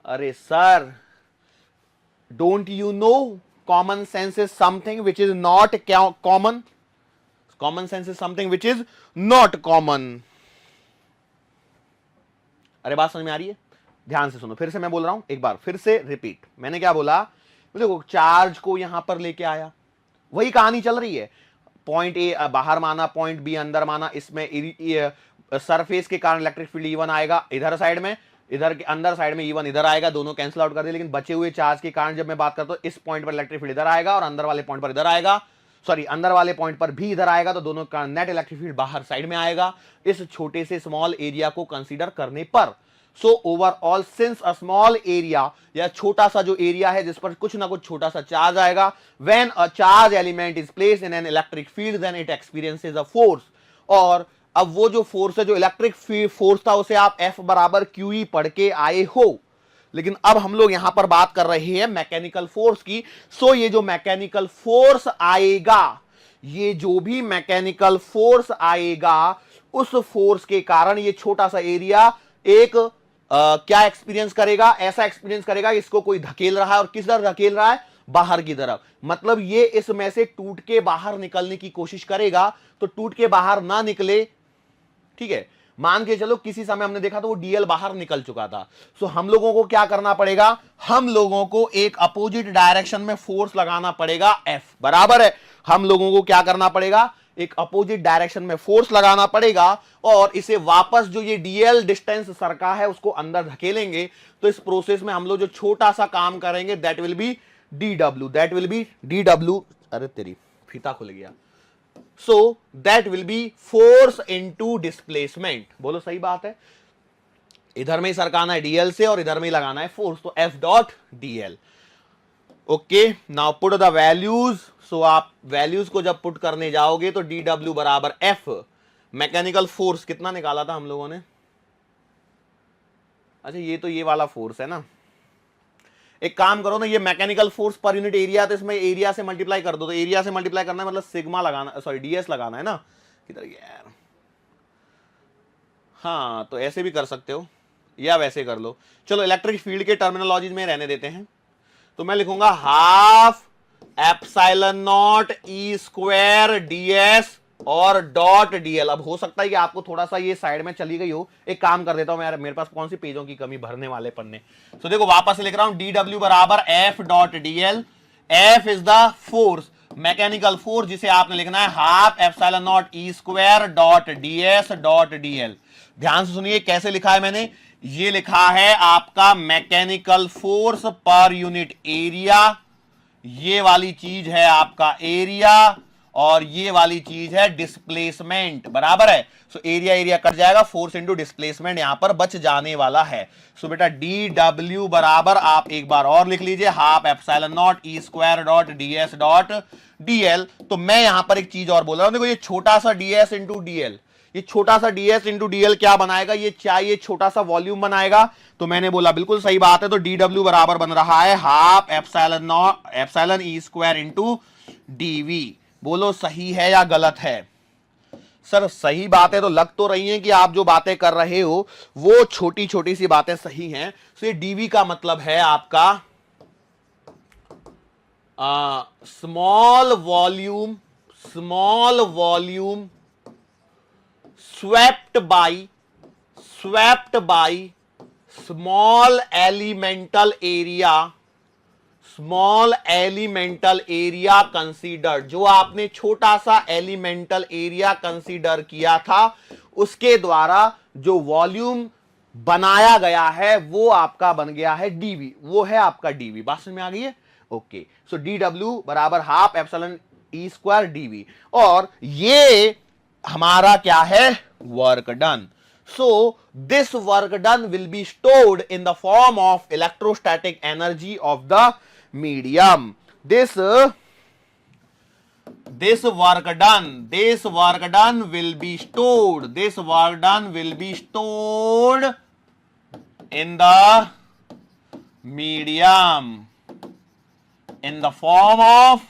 अरे sir, don't you know common sense is something which is not common? Common sense is something which is not common. अरे बात समझ में आ रही है? ध्यान से सुनो, फिर से मैं बोल रहा हूं, एक बार फिर से रिपीट। मैंने क्या बोला? देखो चार्ज को यहां पर लेके आया, वही कहानी चल रही है। पॉइंट ए बाहर माना, पॉइंट बी अंदर माना। इसमें सरफेस के कारण इलेक्ट्रिक फील्ड E1 आएगा इधर साइड में, इधर के अंदर साइड में E1 इधर आएगा, दोनों कैंसिल आउट कर दिए। लेकिन बचे हुए चार्ज के कारण जब मैं बात करता हूं इस पॉइंट पर इलेक्ट्रिक फील्ड इधर आएगा और अंदर वाले पॉइंट पर इधर आएगा, सॉरी अंदर वाले पॉइंट पर भी इधर आएगा, तो दोनों का नेट इलेक्ट्रिक फील्ड बाहर साइड में आएगा इस छोटे से स्मॉल एरिया को कंसीडर करने पर। So overall since a small area, या छोटा सा जो एरिया है जिस पर कुछ ना कुछ छोटा सा चार्ज आएगा, when a charge element is placed in an electric field then it experiences a force. और अब वो जो फोर्स है, जो इलेक्ट्रिक फोर्स था, उसे आप F बराबर QE पढ़ के आए हो। लेकिन अब हम लोग यहां पर बात कर रहे हैं मैकेनिकल फोर्स की। सो ये जो मैकेनिकल फोर्स आएगा, ये जो भी मैकेनिकल फोर्स आएगा, उस फोर्स के कारण ये छोटा सा एरिया एक क्या एक्सपीरियंस करेगा? ऐसा एक्सपीरियंस करेगा कि इसको कोई धकेल रहा है, और किस तरफ धकेल रहा है? बाहर की तरफ। मतलब ये इसमें से टूट के बाहर निकलने की कोशिश करेगा, तो टूट के बाहर ना निकले, ठीक है, मान के चलो किसी समय हमने देखा तो वो डीएल बाहर निकल चुका था। सो हम लोगों को क्या करना पड़ेगा? हम लोगों को एक अपोजिट डायरेक्शन में फोर्स लगाना पड़ेगा F। बराबर है, हम लोगों को क्या करना पड़ेगा? एक अपोजिट डायरेक्शन में फोर्स लगाना पड़ेगा, और इसे वापस जो ये डीएल डिस्टेंस सरका है उसको अंदर धकेलेंगे। तो इस प्रोसेस में हम लोग जो छोटा सा काम करेंगे दैट विल बी DW। अरे तेरी फीता खुल गया। So that will be force into displacement। बोलो सही बात है, इधर में ही सरकाना है डीएल से और इधर में ही लगाना है फोर्स, तो F dot DL। Okay, now put the values. So आप वैल्यूज को जब पुट करने जाओगे तो DW बराबर F, मैकेनिकल फोर्स कितना निकाला था हम लोगों ने? अच्छा ये तो ये वाला फोर्स है ना। एक काम करो ना, ये mechanical force per unit area, तो इसमें एरिया से मल्टीप्लाई कर दो। तो एरिया से मल्टीप्लाई करना है मतलब सिग्मा लगाना, सॉरी DS लगाना है ना। किधर गया यार? हाँ तो ऐसे भी कर सकते हो या वैसे कर लो। चलो इलेक्ट्रिक फील्ड के टर्मिनोलॉजी में रहने देते हैं। तो मैं लिखूंगा half epsilon not E square DS और डॉट DL। अब हो सकता है कि आपको थोड़ा सा ये साइड में चली गई हो, एक काम कर देता हूं यार, मेरे पास कौन सी पेजों की कमी भरने वाले पन्ने। तो देखो वापस से लिख रहा हूं DW बराबर F dot DL। F is the force, mechanical force, जिसे आपने लिखना है half epsilon not E square dot DS dot DL। ध्यान से सुनिए कैसे लिखा है मैंने। ये लिखा है आपका mechanical force per unit area, ये वाली चीज है आपका एरिया, और ये वाली चीज है डिस्प्लेसमेंट। बराबर है, सो एरिया एरिया कट जाएगा, फोर्स इंटू डिस्प्लेसमेंट यहां पर बच जाने वाला है। सो बेटा DW बराबर आप एक बार और लिख लीजिए half epsilon not E square dot DS dot DL। तो मैं यहां पर एक चीज और बोल रहा हूं, देखो ये छोटा सा DS इंटू DL, ये छोटा सा DS इंटू DL क्या बनाएगा? ये चाहिए छोटा सा वॉल्यूम बनाएगा। तो मैंने बोला बिल्कुल सही बात है, तो DW बराबर बन रहा है half epsilon E square into DV। बोलो सही है या गलत है? सर सही बात है, तो लग तो रही है कि आप जो बातें कर रहे हो वो छोटी छोटी सी बातें सही हैं। तो ये डीवी का मतलब है आपका small volume swept by small elemental area considered. जो आपने छोटा सा एलिमेंटल एरिया कंसीडर किया था उसके द्वारा जो वॉल्यूम बनाया गया है वो आपका बन गया है डीवी, वो है आपका डीवी। बात समझ में आ गई है? ओके, सो डी डब्ल्यू बराबर half epsilon E square DV, और ये हमारा क्या है? Work done. So this work done will be stored in the form of electrostatic energy of the medium. This work done will be stored. This work done will be stored in the medium in the form of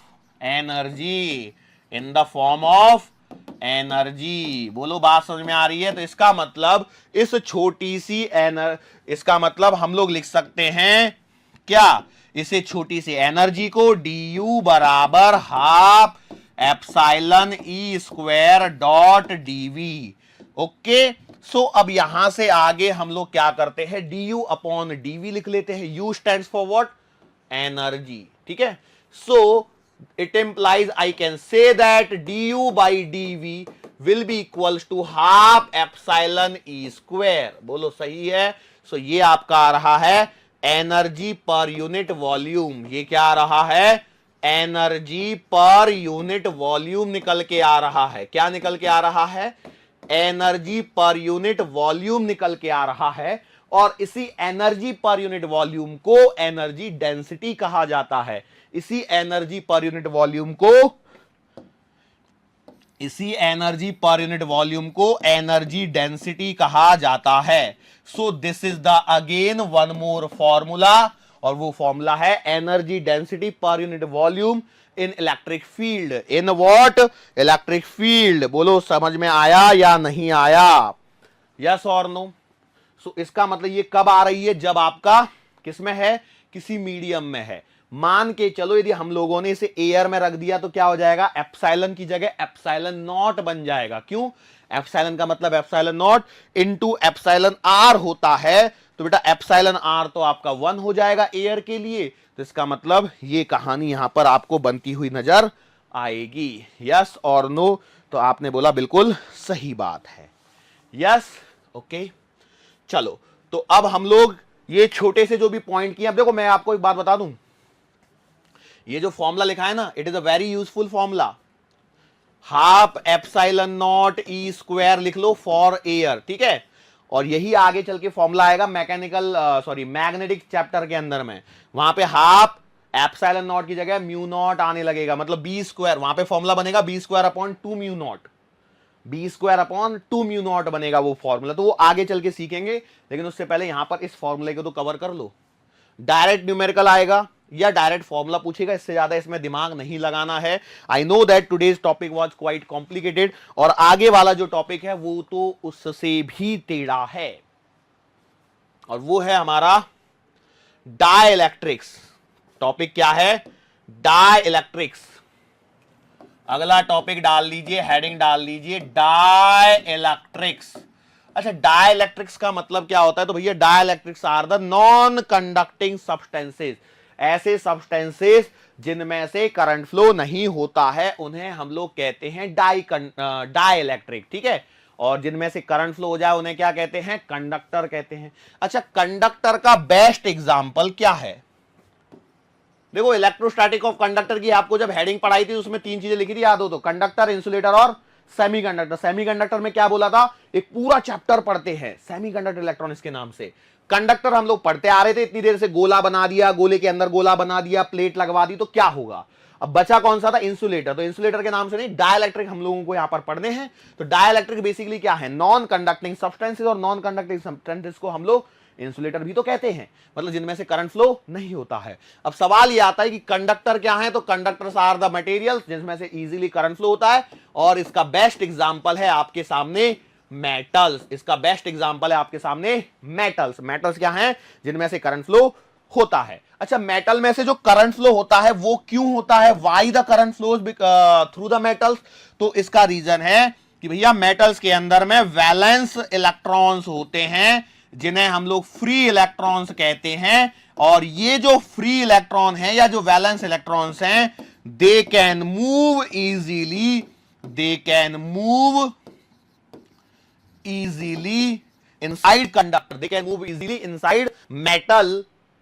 energy. In the form of energy. बोलो बात समझ में आ रही है? तो इसका मतलब इस छोटी सी इसका मतलब हम लोग लिख सकते हैं क्या? इसे छोटी सी एनर्जी को du बराबर half epsilon E square dot DV. Okay, सो अब यहां से आगे हम लोग क्या करते हैं? du अपॉन dv लिख लेते हैं। u stands for what? Energy. ठीक है, सो it implies I can say that du by dv will be equals to half epsilon e square। बोलो सही है? सो ये आपका आ रहा है एनर्जी पर यूनिट वॉल्यूम। ये क्या आ रहा है? एनर्जी पर यूनिट वॉल्यूम निकल के आ रहा है। क्या निकल के आ रहा है? एनर्जी पर यूनिट वॉल्यूम निकल के आ रहा है, और इसी एनर्जी पर यूनिट वॉल्यूम को एनर्जी डेंसिटी कहा जाता है। इसी एनर्जी पर यूनिट वॉल्यूम को एनर्जी डेंसिटी कहा जाता है। So this is the again one more formula, और वो फॉर्मूला है एनर्जी डेंसिटी पर unit volume in electric field. In what? Electric field. बोलो समझ में आया या नहीं आया? यस और नो? सो इसका मतलब ये कब आ रही है? जब आपका किसमें है? किसी मीडियम में है। मान के चलो यदि हम लोगों ने इसे एयर में रख दिया तो क्या हो जाएगा? एप्सिलॉन की जगह एप्सिलॉन नॉट बन जाएगा। क्यों? एप्सिलॉन का मतलब epsilon naught into epsilon R होता है, तो बेटा एप्सिलॉन आर तो आपका 1 हो जाएगा एयर के लिए। तो इसका मतलब ये कहानी यहां पर आपको बनती हुई नजर आएगी। यस और नो? तो आपने बोला बिल्कुल सही बात है। यस, ओके, चलो तो अब हम लोग ये छोटे से जो भी पॉइंट किए, अब देखो मैं आपको एक बात बता दूं, ये जो फॉर्मूला लिखा है ना, it is a very useful formula. Half epsilon not E square लिख लो फॉर एयर, ठीक है, और यही आगे चल के फॉर्मूला आएगा मैग्नेटिक चैप्टर के अंदर में। वहां पे हाफ एप्सिलॉन नॉट की जगह म्यू नॉट आने लगेगा, मतलब बी स्क्वायर, वहां पे फॉर्मूला बनेगा B square upon 2 mu naught, B square upon 2 mu naught बनेगा वो फॉर्मूला। तो वो आगे चल के सीखेंगे, लेकिन उससे पहले यहां पर इस फॉर्मूले को तो कवर कर लो। डायरेक्ट न्यूमेरिकल आएगा या डायरेक्ट फॉर्मूला पूछेगा, इससे ज्यादा इसमें दिमाग नहीं लगाना है। I know that today's topic was quite complicated, और आगे वाला जो टॉपिक है वो तो उससे भी टेढ़ा है, और वो है हमारा डाइलेक्ट्रिक्स। टॉपिक क्या है? डाइलेक्ट्रिक्स। अगला टॉपिक डाल लीजिए, हेडिंग डाल लीजिए डाइलेक्ट्रिक्स। अच्छा, डाइलेक्ट्रिक्स का मतलब क्या होता है? तो भैया dielectrics are the non conducting substances. ऐसे सब्सटेंसेस जिनमें से करंट फ्लो नहीं होता है उन्हें हम लोग कहते हैं डाइलेक्ट्रिक, ठीक है, और जिनमें से करंट फ्लो हो जाए उन्हें क्या कहते हैं? कंडक्टर कहते हैं। अच्छा, कंडक्टर का बेस्ट एग्जांपल क्या है? देखो, इलेक्ट्रोस्टैटिक ऑफ कंडक्टर की आपको जब हेडिंग पढ़ाई थी उसमें 3 चीजें लिखी थी, याद हो तो? कंडक्टर, इंसुलेटर और सेमीकंडक्टर। सेमीकंडक्टर में क्या बोला था? एक पूरा चैप्टर पढ़ते हैं सेमीकंडक्टर इलेक्ट्रॉनिक्स के नाम से। कंडक्टर हम लोग पढ़ते आ रहे थे, इतनी देर से गोला बना दिया, गोले के अंदर गोला बना दिया, प्लेट लगवा दी, तो क्या होगा? अब बचा कौन सा था? इंसुलेटर। तो इंसुलेटर के नाम से नहीं, डाइलेक्ट्रिक हम लोगों को यहां पर पढ़ने हैं। तो डाइलेक्ट्रिक बेसिकली क्या है? नॉन कंडक्टिंग सब्सटेंसेस, और नॉन कंडक्टिंग सब्सटेंसेस को हम लोग इंसुलेटर भी तो कहते हैं, मतलब जिनमें से करंट फ्लो नहीं होता है। अब सवाल यह आता है कि कंडक्टर क्या है? तो कंडक्टर्स आर द मटेरियल्स जिनमें से इजीली करंट फ्लो होता है, और इसका बेस्ट एग्जांपल है आपके सामने मेटल्स। इसका बेस्ट एग्जांपल है आपके सामने मेटल्स। मेटल्स क्या हैं? जिनमें से करंट फ्लो होता है। अच्छा, मेटल में से जो करंट फ्लो होता है वो क्यों होता है? Why the current flows through the metals? तो इसका रीजन है कि भैया मेटल्स के अंदर में वैलेंस इलेक्ट्रॉन्स होते हैं जिन्हें हम लोग फ्री इलेक्ट्रॉन्स कहते हैं, और ये जो फ्री इलेक्ट्रॉन हैं या जो वैलेंस इलेक्ट्रॉन्स हैं, they can move easily inside conductor, they can move easily inside metal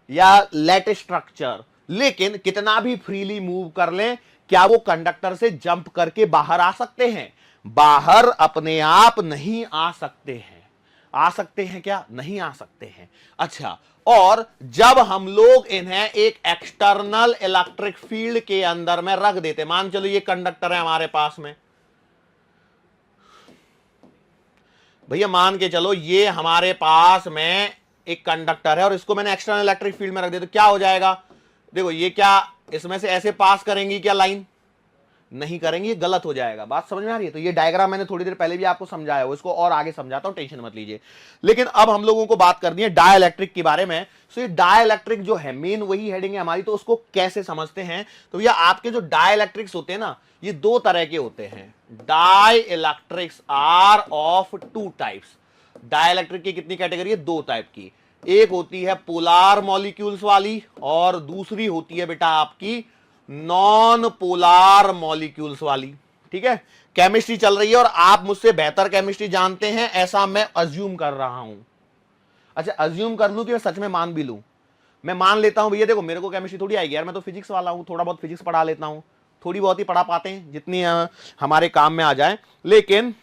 या लेट स्ट्रक्चर, लेकिन कितना भी फ्रीली मूव कर लें, क्या वो कंडक्टर से जंप करके बाहर आ सकते हैं? बाहर अपने आप नहीं आ सकते हैं। आ सकते हैं क्या? नहीं आ सकते हैं। अच्छा, और जब हम लोग इन्हें एक एक्सटर्नल इलेक्ट्रिक फील्ड के अंदर में रख देते, मान चलो ये कंडक्टर है हमारे पास में, भैया मान के चलो ये हमारे पास में एक कंडक्टर है और इसको मैंने एक्सटर्नल इलेक्ट्रिक फील्ड में रख दिया, तो क्या हो जाएगा? देखो ये क्या इसमें से ऐसे पास करेंगी क्या लाइन? नहीं करेंगे, ये गलत हो जाएगा। बात समझ में आ रही है? तो ये डायग्राम मैंने थोड़ी देर पहले भी आपको समझाया हो, इसको और आगे समझाता हूं, टेंशन मत लीजिए। लेकिन अब हम लोगों को बात करनी है डाइलेक्ट्रिक के बारे में। सो ये डाइलेक्ट्रिक जो है, मेन वही हेडिंग है हमारी, तो उसको कैसे समझते हैं? तो भैया आपके जो डाइलेक्ट्रिक्स होते हैं ना, ये दो तरह के होते हैं। Dielectrics are of two types. Dielectric की कितनी कैटेगरी है? दो टाइप की। एक होती है पोलार मॉलिक्यूल्स वाली और दूसरी होती है बेटा आपकी नॉन पोलार मॉलिक्यूल्स वाली। ठीक है, केमिस्ट्री चल रही है और आप मुझसे बेहतर केमिस्ट्री जानते हैं, ऐसा मैं अज्यूम कर रहा हूं। अच्छा, अज्यूम कर लूं कि मैं सच में मान भी लूं? मैं मान लेता हूं भैया, देखो मेरे को केमिस्ट्री थोड़ी आएगी यार, मैं तो फिजिक्स वाला हूं, थोड़ा बहुत फिजिक्स पढ़ा लेता हूं, थोड़ी बहुत ही पढ़ा पाते हैं, जितनी हमारे काम में आ जाए। लेकिन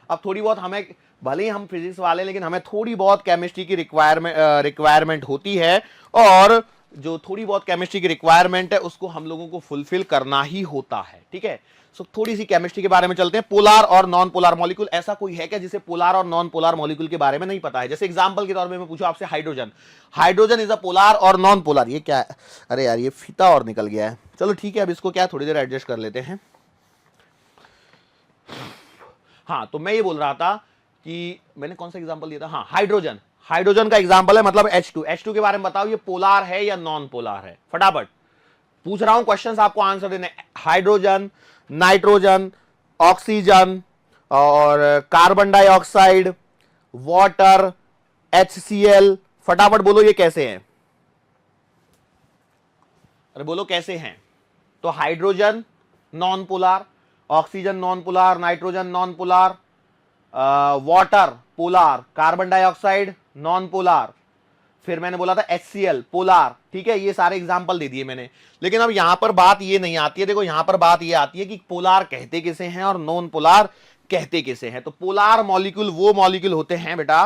अब थोड़ी बहुत हमें, भले ही हम फिजिक्स वाले, लेकिन हमें थोड़ी बहुत केमिस्ट्री की रिक्वायरमेंट होती है, और जो थोड़ी बहुत केमिस्ट्री की रिक्वायरमेंट है उसको हम लोगों को फुलफिल करना ही होता है। ठीक है, सो थोड़ी सी केमिस्ट्री के बारे में चलते हैं। पोलार और नॉन पोलार मॉलिक्यूल, ऐसा कोई है क्या जिसे पोलार और नॉन पोलार मॉलिक्यूल के बारे में नहीं पता है? जैसे एग्जांपल के तौर पे मैं पूछूं आपसे, hydrogen, hydrogen is a polar और नॉन पोलार। ये क्या है? अरे यार ये फीता और निकल गया है। चलो ठीक है, अब इसको क्या थोड़ी देर एडजस्ट कर लेते हैं। हाँ, तो मैं ये बोल रहा था कि मैंने कौन सा एग्जांपल दिया था? हाँ, हाइड्रोजन, हाइड्रोजन का एग्जांपल है, मतलब H2। H2 के बारे में बताओ, ये पोलार है या नॉन पोलार है? फटाफट पूछ रहा हूं, क्वेश्चंस आपको आंसर देने। हाइड्रोजन, नाइट्रोजन, ऑक्सीजन और कार्बन डाइऑक्साइड, वाटर, HCl, फटाफट बोलो ये कैसे हैं? अरे बोलो कैसे हैं? तो hydrogen non polar, oxygen non polar, nitrogen non polar, water polar, carbon dioxide non polar, फिर मैंने बोला था HCl पोलार। ठीक है, ये सारे एग्जांपल दे दिए मैंने। लेकिन अब यहां पर बात ये नहीं आती है, देखो यहां पर बात ये आती है कि पोलार कहते किसे हैं और नॉन पोलार कहते किसे हैं। तो पोलार मॉलिक्यूल वो मॉलिक्यूल होते हैं बेटा,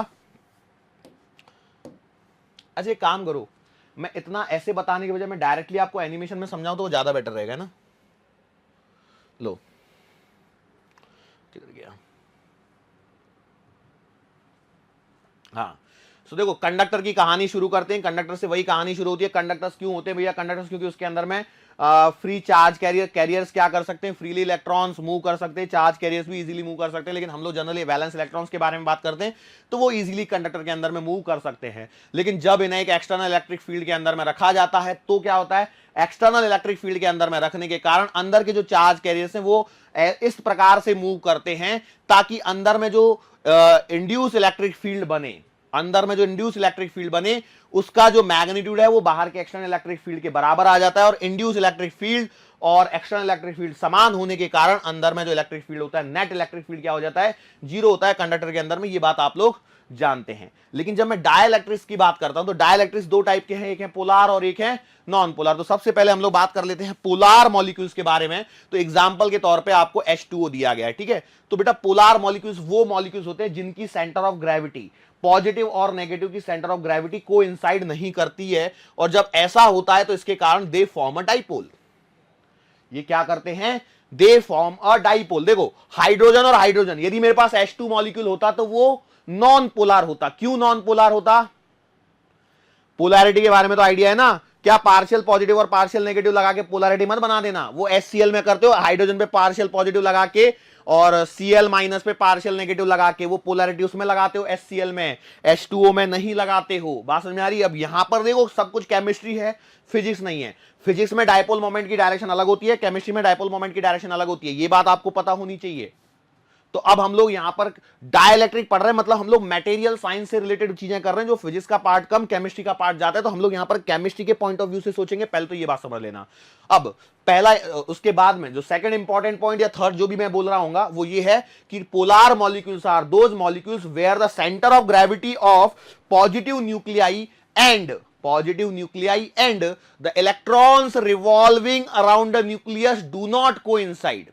अच्छा एक काम करो, मैं इतना ऐसे बताने के बजाय मैं डायरेक्टली आपको एनिमेशन में समझाऊं तो वो ज्यादा बेटर रहेगा ना। लो किधर गया? हाँ, तो देखो कंडक्टर की कहानी शुरू करते हैं। कंडक्टर से वही कहानी शुरू होती है। कंडक्टर्स क्यों होते हैं भैया? कंडक्टर्स क्योंकि उसके अंदर में फ्री चार्ज कैरियर्स क्या कर सकते हैं? फ्रीली इलेक्ट्रॉन्स मूव कर सकते हैं, चार्ज कैरियर्स भी इजीली मूव कर सकते हैं। लेकिन हम लोग जनरली वैलेंस इलेक्ट्रॉन्स के बारे में बात करते हैं, तो वो इजीली कंडक्टर के अंदर में मूव कर सकते हैं। लेकिन जब इन्हें एक एक्सटर्नल इलेक्ट्रिक फील्ड के अंदर में रखा जाता है तो क्या होता है? एक्सटर्नल इलेक्ट्रिक फील्ड के अंदर में रखने के कारण अंदर के जो चार्ज कैरियर्स हैं वो इस प्रकार से मूव करते हैं ताकि अंदर में जो इंड्यूस इलेक्ट्रिक फील्ड बने, अंदर में जो इंड्यूस इलेक्ट्रिक फील्ड बने, उसका जो मैग्नीट्यूड है वो बाहर के एक्सटर्नल इलेक्ट्रिक फील्ड के बराबर आ जाता है। और इंड्यूस इलेक्ट्रिक फील्ड और एक्सटर्नल इलेक्ट्रिक फील्ड समान होने के कारण अंदर में जो इलेक्ट्रिक फील्ड होता है, नेट इलेक्ट्रिक फील्ड क्या हो जाता है? जीरो होता है कंडक्टर के अंदर में। ये बात आप लोग जानते हैं। लेकिन जब मैं डाइलेक्ट्रिक्स की बात करता हूं तो डाइलेक्ट्रिक्स दो टाइप के हैं, एक है पोलार और एक है नॉन पोलार। तो सबसे पहले हम लोग बात कर लेते हैं पोलार मॉलिक्यूल्स के बारे में। तो एग्जांपल के तौर पे आपको H2O दिया गया है। ठीक है, तो बेटा पोलार मॉलिक्यूल्स वो मॉलिक्यूल्स होते हैं जिनकी सेंटर ऑफ ग्रेविटी, पॉजिटिव और नेगेटिव की सेंटर ऑफ ग्रेविटी कोइंसाइड नहीं करती है, और जब ऐसा होता है तो इसके कारण दे फॉर्म अ डाइपोल। ये क्या करते हैं? They form a dipole. देखो हाइड्रोजन और हाइड्रोजन, यदि मेरे पास H2 मॉलिक्यूल होता तो वो नॉन पोलार होता। क्यों नॉन पोलार होता? पोलैरिटी के बारे में तो आइडिया है ना, क्या पार्शियल पॉजिटिव और पार्शियल नेगेटिव लगा के पोलैरिटी मत बना देना। वो HCl में करते हो, हाइड्रोजन पे पार्शियल पॉजिटिव लगा के और Cl माइनस पे पार्शियल नेगेटिव लगा के वो पोलैरिटी उसमें लगाते हो, HCl में, H2O में नहीं लगाते हो। बात समझ में आ रही है? अब यहां पर देखो सब कुछ केमिस्ट्री है, फिजिक्स नहीं है। फिजिक्स में डायपोल मोमेंट की डायरेक्शन अलग होती है, केमिस्ट्री में डायपोल मोमेंट की डायरेक्शन अलग होती है। ये बात आपको पता होनी चाहिए। तो अब हम लोग यहां पर डाइलेक्ट्रिक पढ़ रहे हैं, मतलब हम लोग मटेरियल साइंस से रिलेटेड चीजें कर रहे हैं, जो फिजिक्स का पार्ट कम, केमिस्ट्री का पार्ट जाता है, तो हम लोग यहां पर केमिस्ट्री के पॉइंट ऑफ व्यू से सोचेंगे। पहले तो ये बात समझ लेना। अब पहला, उसके बाद में जो सेकंड इंपॉर्टेंट पॉइंट या थर्ड जो भी मैं बोल रहा हूं वो ये है कि polar molecules are those molecules where the centre of gravity of positive nuclei and the electrons revolving around the nucleus do not coincide।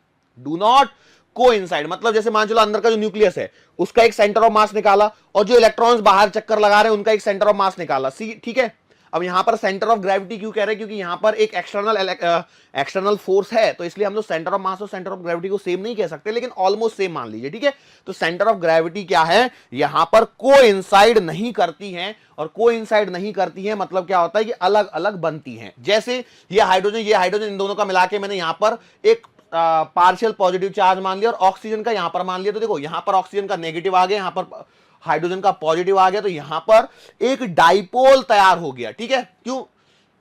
मतलब जैसे मान चलो अंदर का जो न्यूक्लियस है उसका एक सेंटर ऑफ मास निकाला, और जो इलेक्ट्रॉन्स बाहर चक्कर लगा रहे हैं उनका एक सेंटर ऑफ मास निकाला, ठीक है। अब यहां पर सेंटर ऑफ ग्रेविटी क्यों कह रहे हैं, क्योंकि यहां पर एक एक्सटर्नल फोर्स है, तो इसलिए हम लोग सेंटर ऑफ मास और सेंटर ऑफ ग्रेविटी को सेम नहीं कह सकते, लेकिन ऑलमोस्ट सेम मान लीजिए, ठीक है। तो सेंटर ऑफ ग्रेविटी क्या है, यहां पर कोइंसाइड नहीं करती हैं, और कोइंसाइड नहीं करती हैं मतलब क्या होता है कि अलग अलग बनती हैं। जैसे ये हाइड्रोजन इन दोनों का मिला के मैंने यहां पर एक पार्शियल पॉजिटिव चार्ज मान लिया, और ऑक्सीजन का यहां पर मान लिया, तो देखो यहां पर ऑक्सीजन का नेगेटिव आ गया, यहां पर हाइड्रोजन का पॉजिटिव आ गया, तो यहां पर एक डाइपोल तैयार हो गया, ठीक है। क्यों?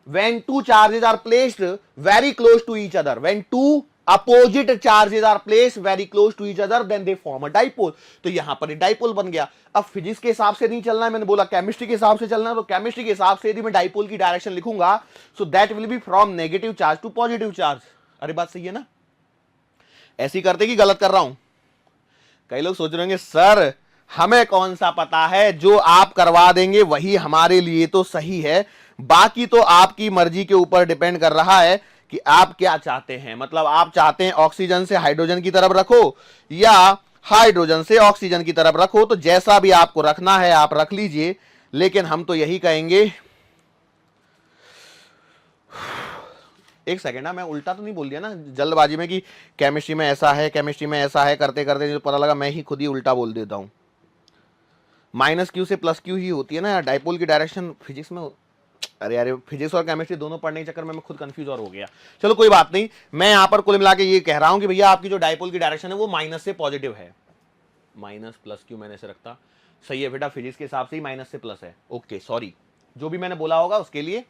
when two charges are placed very close to each other, when two opposite charges are placed very close to each other, then they form a dipole। तो यहां पर एक डाइपोल बन गया। अब फिजिक्स के हिसाब से नहीं चलना है, मैंने बोला केमिस्ट्री के हिसाब से चलना है, तो केमिस्ट्री के हिसाब से यदि मैं डाइपोल की डायरेक्शन लिखूंगा, so that will be from negative charge to positive charge. अरे बात सही है ना? ऐसी करते कि गलत कर रहा हूं? कई लोग सोच रहे होंगे सर हमें कौन सा पता है, जो आप करवा देंगे वही हमारे लिए तो सही है, बाकी तो आपकी मर्जी के ऊपर डिपेंड कर रहा है कि आप क्या चाहते हैं। मतलब आप चाहते हैं ऑक्सीजन से हाइड्रोजन की तरफ रखो या हाइड्रोजन से ऑक्सीजन की तरफ रखो, तो जैसा भी आपको रखना है आप रख लीजिए, लेकिन हम तो यही कहेंगे। एक सेकेंड, मैं उल्टा तो नहीं बोल दिया ना जल्दबाजी में कि केमिस्ट्री में ऐसा है, केमिस्ट्री में ऐसा है, करते करते जो पता लगा मैं ही खुद ही उल्टा बोल देता हूं। माइनस क्यू से प्लस क्यू ही होती है ना डाइपोल की डायरेक्शन फिजिक्स में। अरे यार फिजिक्स और केमिस्ट्री दोनों पढ़ने के चक्कर में मैं खुद कंफ्यूज और हो गया। चलो कोई बात नहीं, मैं यहां पर कुल मिला के ये कह रहा हूं कि भैया आपकी जो डाइपोल की डायरेक्शन है वो माइनस से पॉजिटिव है। माइनस प्लस क्यू मैंने से रखता सही है बेटा, फिजिक्स के हिसाब से ही माइनस से प्लस है। ओके सॉरी, जो भी मैंने बोला होगा उसके लिए।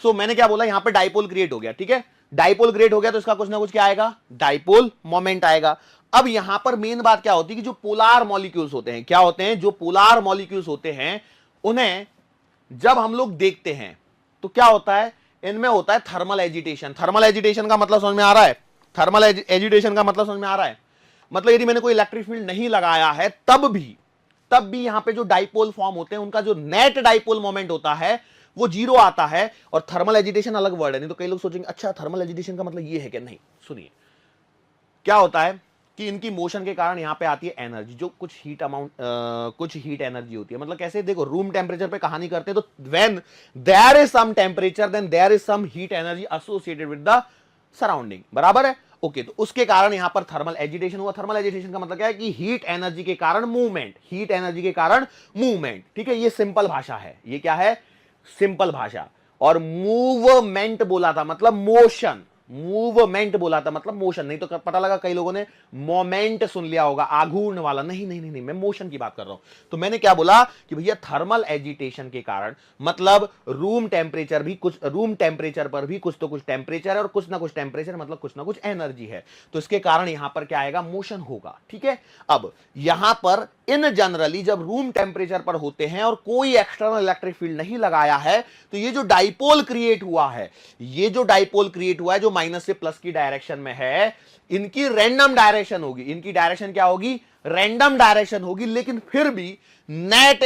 सो मैंने क्या बोला, यहां पर डाइपोल क्रिएट हो गया, ठीक है। डाइपोल क्रिएट हो गया तो इसका कुछ ना कुछ क्या आएगा, डाइपोल मोमेंट आएगा। अब यहां पर मेन बात क्या होती है कि जो पोलर मॉलिक्यूल्स होते हैं, क्या होते हैं, जो पोलर मॉलिक्यूल्स होते हैं उन्हें जब हम लोग देखते हैं तो क्या होता है, इनमें होता है थर्मल एजिटेशन। थर्मल एजिटेशन का मतलब समझ में आ रहा है? थर्मल एजिटेशन का मतलब समझ में आ रहा है? मतलब यदि मैंने कोई इलेक्ट्रिक फील्ड नहीं लगाया है तब भी यहां पे जो डाइपोल फॉर्म होते हैं उनका जो नेट डाइपोल मोमेंट होता है वो जीरो आता है। और थर्मल एजिटेशन अलग वर्ड है, नहीं तो कई लोग सोचेंगे अच्छा थर्मल एजिटेशन का मतलब ये है क्या? नहीं, सुनिए क्या होता है कि इनकी मोशन के कारण यहां पे आती है एनर्जी, जो कुछ हीट एनर्जी होती है। मतलब कैसे, देखो रूम टेम्परेचर पे कहानी करते हैं तो when there is some temperature then there is some heat energy associated with the surrounding, बराबर है? ओके, तो उसके कारण यहां पर थर्मल एजिटेशन हुआ। थर्मल एजिटेशन का मतलब क्या है कि हीट एनर्जी के कारण मूवमेंट, हीट एनर्जी के कारण मूवमेंट, ठीक है। ये सिंपल भाषा है, ये क्या है, सिंपल भाषा। और मूवमेंट बोला था मतलब मोशन, मूवमेंट बोला था मतलब मोशन, नहीं तो पता लगा कई लोगों ने मोमेंट सुन लिया होगा, आघूर्ण वाला। नहीं नहीं नहीं, मैं मोशन की बात कर रहा हूं। तो मैंने क्या बोला कि भैया थर्मल एजिटेशन के कारण मतलब रूम टेम्परेचर पर भी कुछ तो कुछ टेम्परेचर है, और कुछ ना कुछ टेम्परेचर मतलब कुछ ना कुछ एनर्जी है, तो इसके कारण यहां पर क्या आएगा, मोशन होगा, ठीक है। अब यहां पर इन जनरली जब रूम टेम्परेचर पर होते हैं और कोई एक्सटर्नल इलेक्ट्रिक फील्ड नहीं लगाया है, तो ये जो डाइपोल क्रिएट हुआ है, जो माइनस से प्लस की डायरेक्शन में है, इनकी रैंडम डायरेक्शन होगी। इनकी डायरेक्शन क्या होगी, रैंडम डायरेक्शन होगी, लेकिन फिर भी नेट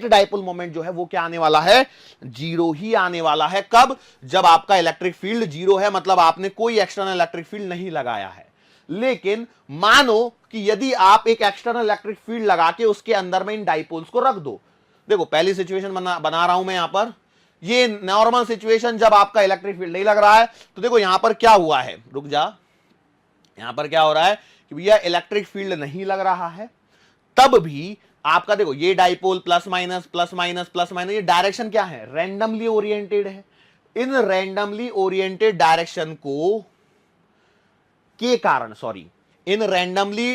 डाइपोल मोमेंट जो है वो क्या आने वाला है, जीरो ही आने वाला है। कब? जब आपका इलेक्ट्रिक फील्ड जीरो है, मतलब आपने कोई एक्सटर्नल इलेक्ट्रिक फील्ड नहीं लगाया है। लेकिन मानो कि यदि आप एक एक्सटर्नल इलेक्ट्रिक फील्ड लगा के उसके अंदर में इन डाइपोल्स को रख दो। देखो पहली सिचुएशन बना रहा हूं मैं यहां पर, ये नॉर्मल सिचुएशन जब आपका इलेक्ट्रिक फील्ड नहीं लग रहा है। तो देखो यहां पर क्या हुआ है, रुक जा, यहां पर क्या हो रहा है कि भैया इलेक्ट्रिक फील्ड नहीं लग रहा है, तब भी आपका देखो ये dipole plus minus plus minus plus minus, ये डायरेक्शन क्या है, रैंडमली ओरिएंटेड है। इन रैंडमली ओरिएंटेड डायरेक्शन को के कारण, इन रैंडमली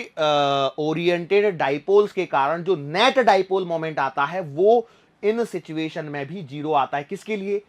ओरिएंटेड डाइपोल्स के कारण जो नेट डाइपोल मोमेंट आता है वो इन सिचुएशन में भी जीरो आता है। किसके लिए,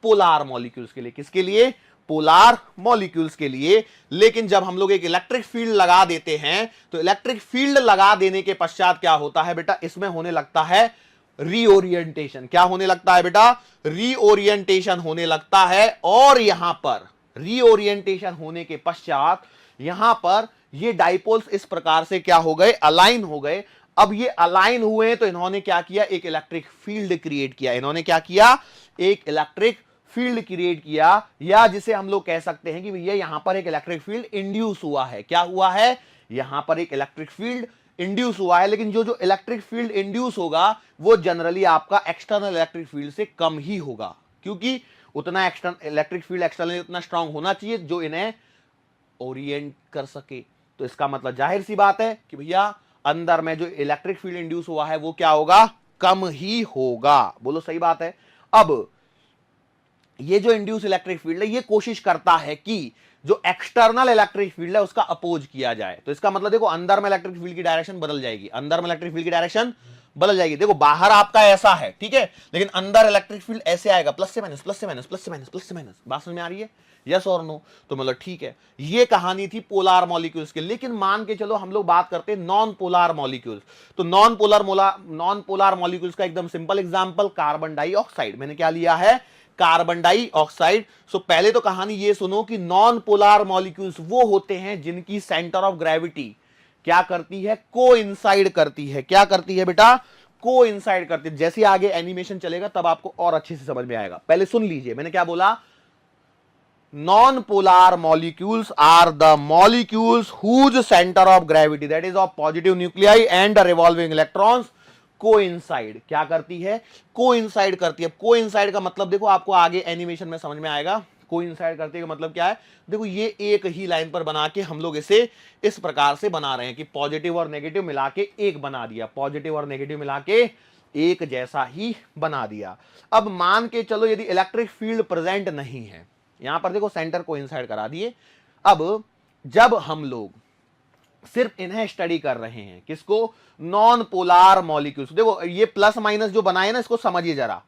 पोलर मॉलिक्यूल्स के लिए। किसके लिए, पोलार मॉलिक्यूल्स के लिए। लेकिन जब हम लोग एक इलेक्ट्रिक फील्ड लगा देते हैं तो इलेक्ट्रिक फील्ड लगा देने के पश्चात क्या होता है बेटा, इसमें होने लगता है रीओरिएंटेशन। क्या होने लगता है बेटा, रीओरिएंटेशन होने लगता है। और यहां पर रीओरिएंटेशन होने के पश्चात यहां पर ये डाइपोल्स इस प्रकार से क्या हो गए, अलाइन हो गए। अब ये अलाइन हुए तो इन्होंने क्या किया, एक इलेक्ट्रिक फील्ड क्रिएट किया। इन्होंने क्या किया, एक इलेक्ट्रिक फील्ड क्रिएट किया, या जिसे हम लोग कह सकते हैं कि भैया यहां पर एक इलेक्ट्रिक फील्ड इंड्यूस हुआ है। क्या हुआ है, यहां पर एक इलेक्ट्रिक फील्ड इंड्यूस हुआ है। लेकिन जो इलेक्ट्रिक फील्ड इंड्यूस होगा वो जनरली आपका एक्सटर्नल इलेक्ट्रिक फील्ड से कम ही होगा, क्योंकि उतना एक्सटर्नल इलेक्ट्रिक फील्ड एक्सटर्नल उतना स्ट्रांग होना चाहिए जो इन्हें ओरिएंट कर सके। तो इसका मतलब जाहिर सी बात है कि भैया अंदर में जो इलेक्ट्रिक फील्ड इंड्यूस हुआ है वो क्या होगा, कम ही होगा। बोलो सही बात है। अब ये जो इंड्यूस इलेक्ट्रिक फील्ड है ये कोशिश करता है कि जो एक्सटर्नल इलेक्ट्रिक फील्ड है उसका अपोज किया जाए। तो इसका मतलब देखो अंदर में इलेक्ट्रिक फील्ड की डायरेक्शन बदल जाएगी, अंदर में इलेक्ट्रिक फील्ड की डायरेक्शन बदल जाएगी। देखो बाहर आपका ऐसा है, ठीक है, लेकिन अंदर इलेक्ट्रिक फील्ड ऐसे आएगा, प्लस से माइनस, प्लस से माइनस, प्लस से माइनस, प्लस से माइनस। बात समझ में आ रही है, यस और नो? तो मतलब ठीक है, ये कहानी थी पोलार मॉलिक्यूल्स की। लेकिन मान के चलो हम लोग बात करते हैं नॉन पोलार मॉलिक्यूल्स। तो नॉन पोलार मॉलिक्यूल्स का एकदम सिंपल एग्जांपल कार्बन डाइऑक्साइड। मैंने क्या लिया है, कार्बन डाइऑक्साइड। सो पहले तो कहानी ये सुनो कि नॉन पोलार मॉलिक्यूल्स वो होते हैं जिनकी सेंटर ऑफ ग्रेविटी क्या करती है, कोइंसाइड करती है। क्या करती है बेटा, कोइंसाइड करती है। जैसे आगे एनिमेशन चलेगा तब आपको और अच्छे से समझ में आएगा। पहले सुन लीजिए, मैंने क्या बोला, non-polar molecules are the molecules whose center of gravity, that is of positive nuclei and the revolving electrons, coincide। क्या करती है, coincide करती है। coincide का मतलब देखो आपको आगे एनिमेशन में समझ में आएगा। coincide करती है का मतलब क्या है, देखो ये एक ही लाइन पर बना के हम लोग इसे इस प्रकार से बना रहे हैं कि पॉजिटिव और नेगेटिव मिला के एक बना दिया, पॉजिटिव और नेगेटिव मिला के एक जैसा ही बना दिया। अब मान के चलो यदि इलेक्ट्रिक फील्ड प्रेजेंट नहीं है, यहां पर देखो सेंटर कोइंसाइड करा दिए। अब जब हम लोग सिर्फ इन्हें स्टडी कर रहे हैं, किसको, नॉन पोलार मॉलिक्यूल्स। देखो ये प्लस माइनस जो बनाए ना, इसको समझिए जरा।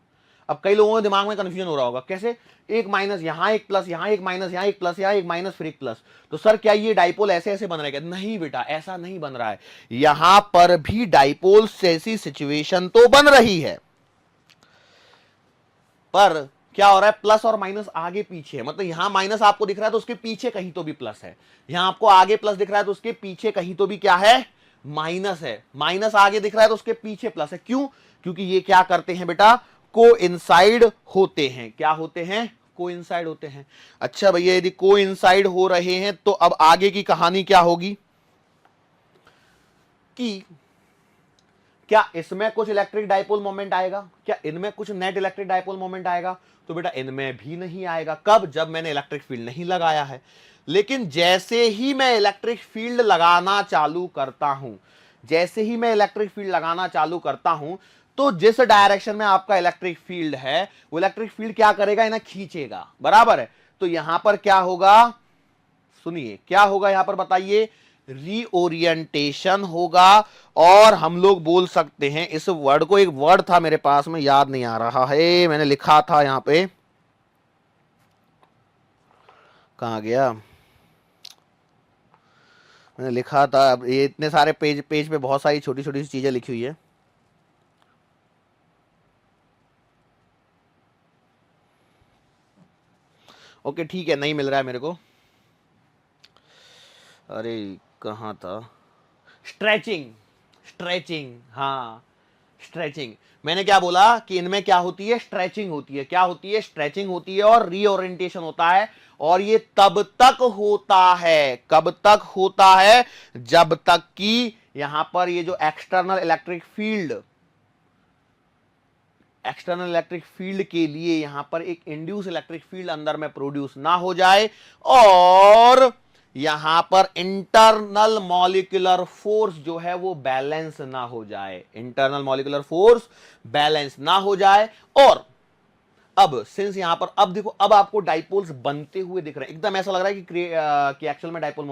अब कई लोगों के दिमाग में कंफ्यूजन हो रहा होगा, कैसे, एक माइनस यहां एक प्लस, यहां एक माइनस, यहां एक प्लस, यहां एक माइनस, फिर एक प्लस। तो सर क्या ये डाइपोल ऐसे ऐसे बन रहा है? नहीं बेटा, ऐसा नहीं बन रहा है। यहां पर भी डाइपोल जैसी सिचुएशन तो बन रही है, पर क्या हो रहा है, प्लस और माइनस आगे पीछे है। मतलब यहां माइनस आपको दिख रहा है तो उसके पीछे कहीं तो भी प्लस है, यहां आपको आगे प्लस दिख रहा है तो उसके पीछे कहीं तो भी क्या है, माइनस है। माइनस आगे दिख रहा है तो उसके पीछे प्लस है। क्यों? क्योंकि ये क्या करते हैं बेटा, कोइंसाइड होते हैं। क्या होते हैं, कोइंसाइड होते हैं। अच्छा भैया, यदि कोइंसाइड हो रहे हैं तो अब आगे की कहानी क्या होगी कि क्या इसमें कुछ इलेक्ट्रिक डाइपोल मोमेंट आएगा, क्या इनमें कुछ नेट इलेक्ट्रिक डाइपोल मोमेंट आएगा? तो बेटा इनमें भी नहीं आएगा। कब? जब मैंने इलेक्ट्रिक फील्ड नहीं लगाया है। लेकिन जैसे ही मैं इलेक्ट्रिक फील्ड लगाना चालू करता हूं, जैसे ही मैं इलेक्ट्रिक फील्ड लगाना चालू करता हूं, तो जिस डायरेक्शन में आपका इलेक्ट्रिक फील्ड है वो इलेक्ट्रिक फील्ड क्या करेगा, इन्हें खींचेगा। बराबर है। तो यहां पर क्या होगा, सुनिए क्या होगा यहां पर बताइए, रीओरिएंटेशन होगा। और हम लोग बोल सकते हैं इस वर्ड को, एक वर्ड था मेरे पास में, याद नहीं आ रहा है, मैंने लिखा था यहां पे, कहां गया, मैंने लिखा था। अब ये इतने सारे पेज पे बहुत सारी छोटी छोटी सी चीजें लिखी हुई है। ओके ठीक है, नहीं मिल रहा है मेरे को। अरे कहाँ था, स्ट्रेचिंग, स्ट्रेचिंग, हाँ स्ट्रेचिंग। मैंने क्या बोला कि इनमें क्या होती है, स्ट्रेचिंग होती है। क्या होती है, स्ट्रेचिंग होती है और रीओरिएंटेशन होता है। और ये तब तक होता है, कब तक होता है, जब तक कि यहां पर ये जो एक्सटर्नल इलेक्ट्रिक फील्ड के लिए यहां पर एक इंड्यूस इलेक्ट्रिक फील्ड अंदर में प्रोड्यूस ना हो जाए, और यहां पर इंटरनल मॉलिक्यूलर फोर्स जो है वो बैलेंस ना हो जाए, इंटरनल मॉलिक्यूलर फोर्स बैलेंस ना हो जाए। और अब सिंस यहां पर, अब देखो, अब आपको डाइपोल्स बनते हुए दिख रहे हैं। एकदम ऐसा लग रहा है कि एक्चुअल में डाइपोल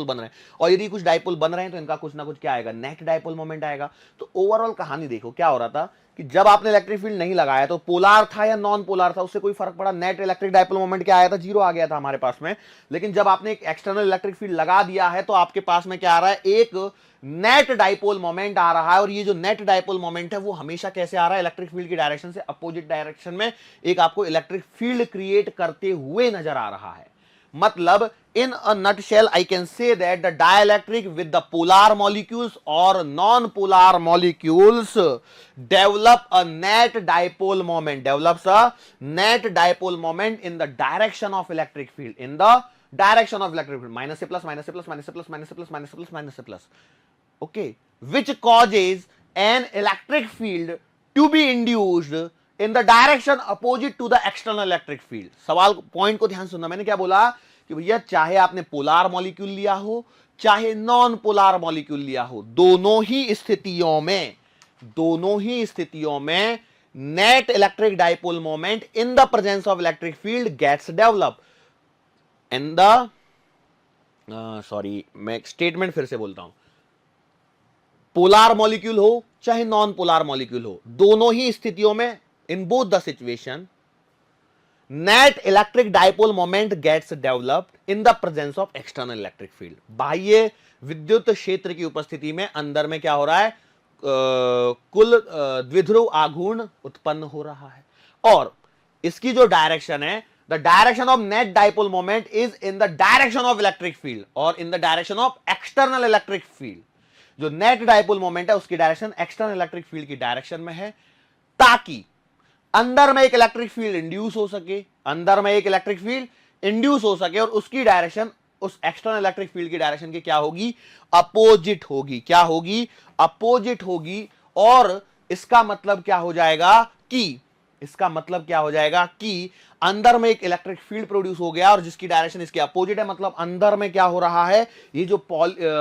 बन रहे हैं। और यदि कुछ डाइपोल बन रहे हैं तो इनका कुछ ना कुछ क्या आएगा, नेट डाइपोल मोमेंट आएगा। तो ओवरऑल कहानी देखो क्या हो रहा था कि जब आपने इलेक्ट्रिक फील्ड नहीं लगाया तो पोलार था या नॉन पोलार था उससे कोई फर्क पड़ा, नेट इलेक्ट्रिक डाइपोल मोमेंट क्या आया था, जीरो आ गया था हमारे पास में। लेकिन जब आपने एक एक्सटर्नल इलेक्ट्रिक फील्ड लगा दिया है तो आपके पास में क्या आ रहा है, एक नेट डाइपोल मोमेंट आ रहा है। और ये जो नेट डाइपोल मोमेंट है वो हमेशा कैसे आ रहा है, इलेक्ट्रिक फील्ड की डायरेक्शन से अपोजिट डायरेक्शन में एक आपको इलेक्ट्रिक फील्ड क्रिएट करते हुए नजर आ रहा है। मतलब in a nutshell I can say that the dielectric with the polar molecules or non-polar molecules develops a net dipole moment in the direction of electric field, in the direction of electric field, minus a plus, minus a plus, minus a plus, minus a plus, minus a plus, minus a plus, okay, which causes an electric field to be induced in the direction opposite to the external electric field। सवाल point को ध्यान सुनना, मैंने क्या बोला कि भैया चाहे आपने पोलार मॉलिक्यूल लिया हो चाहे नॉन पोलार मॉलिक्यूल लिया हो, दोनों ही स्थितियों में net electric dipole moment in the presence of electric field gets develop in the sorry मैं एक स्टेटमेंट फिर से बोलता हूं, पोलार मॉलिक्यूल हो चाहे नॉन पोलार मॉलिक्यूल हो, दोनों ही स्थितियों में in both the situation net electric dipole moment gets developed in the presence of external electric field. बाह्य विद्युत क्षेत्र की उपस्थिति में अंदर में क्या हो रहा है, कुल द्विध्रुव आघूर्ण उत्पन्न हो रहा है। और इसकी जो डायरेक्शन है, the direction of net dipole moment is in the direction of electric field और in the direction of external electric field. जो नेट डाइपोल मोमेंट है उसकी डायरेक्शन एक्सटर्नल इलेक्ट्रिक फील्ड की डायरेक्शन में है, ताकि अंदर में एक इलेक्ट्रिक फील्ड इंड्यूस हो सके, और उसकी डायरेक्शन उस एक्सटर्नल इलेक्ट्रिक फील्ड की डायरेक्शन की क्या होगी, अपोजिट होगी। और इसका मतलब क्या हो जाएगा कि अंदर में एक इलेक्ट्रिक फील्ड प्रोड्यूस हो गया और जिसकी डायरेक्शन इसके अपोजिट है। मतलब अंदर में क्या हो रहा है, ये जो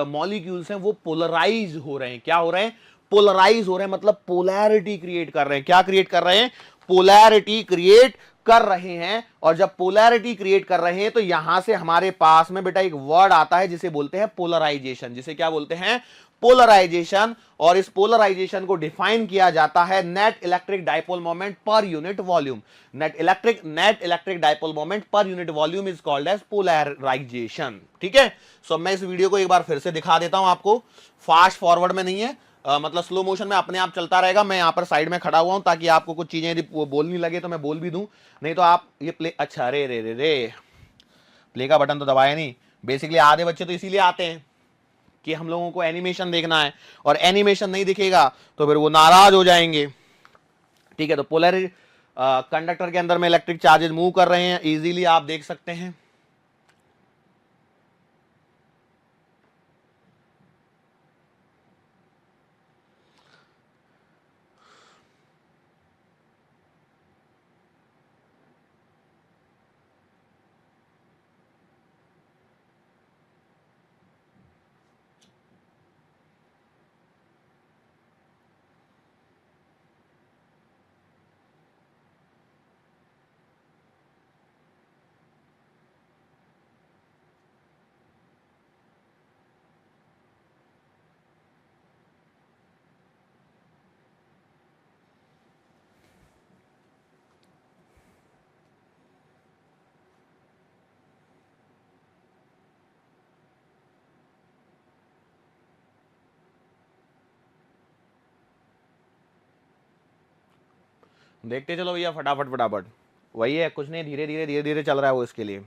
मॉलिक्यूल्स हैं वो पोलराइज हो रहे हैं। क्या हो रहे हैं, पोलराइज हो रहे हैं, मतलब पोलैरिटी क्रिएट कर रहे हैं। क्या क्रिएट कर रहे हैं, पोलैरिटी क्रिएट कर रहे हैं। और जब पोलैरिटी क्रिएट कर रहे हैं तो यहां से हमारे पास में बेटा एक वर्ड आता है जिसे बोलते हैं पोलराइजेशन। जिसे क्या बोलते हैं, पोलराइजेशन। और इस पोलराइजेशन को डिफाइन किया जाता है net electric dipole moment per unit volume. Net electric dipole moment per unit volume is called as polarisation. ठीक है, सो मैं इस वीडियो को एक बार फिर से दिखा देता हूं आपको, फास्ट फॉरवर्ड में नहीं है, मतलब स्लो मोशन में अपने आप चलता रहेगा। मैं यहां पर साइड में खड़ा हुआ हूं ताकि आपको कुछ चीजें यदि बोलनी लगे तो मैं बोल भी दूं, नहीं तो आप ये प्ले, अच्छा रे रे रे रे प्ले का बटन तो दबाया नहीं। बेसिकली आधे बच्चे तो इसीलिए आते हैं कि हम लोगों को एनिमेशन देखना है, और एनिमेशन नहीं दिखेगा तो फिर वो नाराज हो जाएंगे। ठीक है, तो पोलर कंडक्टर के अंदर में इलेक्ट्रिक चार्जेस मूव कर रहे हैं, इजीली आप देख सकते हैं। देखते चलो भैया, फटाफट फटाफट। वही है, कुछ नहीं, धीरे धीरे चल रहा है वो इसके लिए।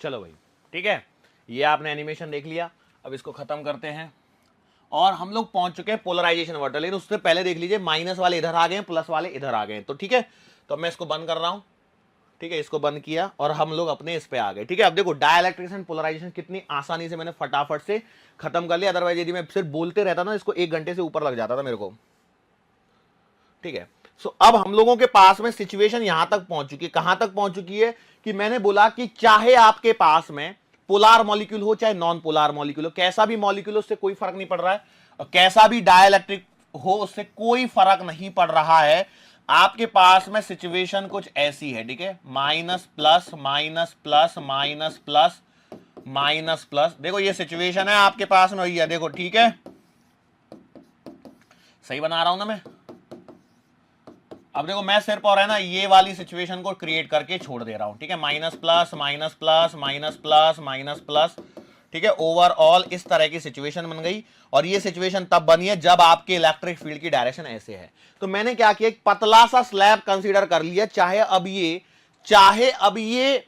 चलो भाई, ठीक है, ये आपने एनिमेशन देख लिया। अब इसको खत्म करते हैं और हम लोग पहुंच चुके हैं पोलराइजेशन वाटर, लेकिन उससे पहले देख लीजिए माइनस वाले इधर आ गए हैं, प्लस वाले इधर आ गए हैं। तो ठीक है, तो मैं इसको बंद कर रहा हूं, ठीक है, इसको बंद किया और हम लोग अपने इस पे आ गए। ठीक है, अब देखो डाइलेक्ट्रिक्स एंड पोलराइजेशन कितनी आसानी से मैंने फटाफट से खत्म कर लिया। अदरवाइज यदि मैं सिर्फ बोलते रहता ना, इसको 1 घंटे से ऊपर लग जाता था मेरे को। ठीक है, सो अब हम लोगों के पास में सिचुएशन यहां तक पहुंच चुकी है। कहां तक पहुंच चुकी है कि मैंने बोला कि चाहे आपके पास में पोलार मॉलिक्यूल हो चाहे नॉन पोलार मॉलिक्यूल हो, कैसा भी मॉलिक्यूल हो उससे कोई फर्क नहीं पड़ रहा है, और कैसा भी डाइलेक्ट्रिक हो उससे कोई फर्क नहीं पड़ रहा है। आपके पास में सिचुएशन कुछ ऐसी है, ठीक है, minus plus minus plus minus plus minus plus. देखो ये सिचुएशन है आपके पास में, भैया देखो, ठीक है, सही बना रहा हूं ना मैं। अब देखो मैं सिर्फ और है ना ये वाली सिचुएशन को क्रिएट करके छोड़ दे रहा हूं, ठीक है, minus plus minus plus minus plus minus plus, ठीक है, ओवरऑल इस तरह की सिचुएशन बन गई। और ये सिचुएशन तब बनी है जब आपके इलेक्ट्रिक फील्ड की डायरेक्शन ऐसे है। तो मैंने क्या किया, एक पतला सा स्लैब कंसीडर कर लिया, चाहे अब ये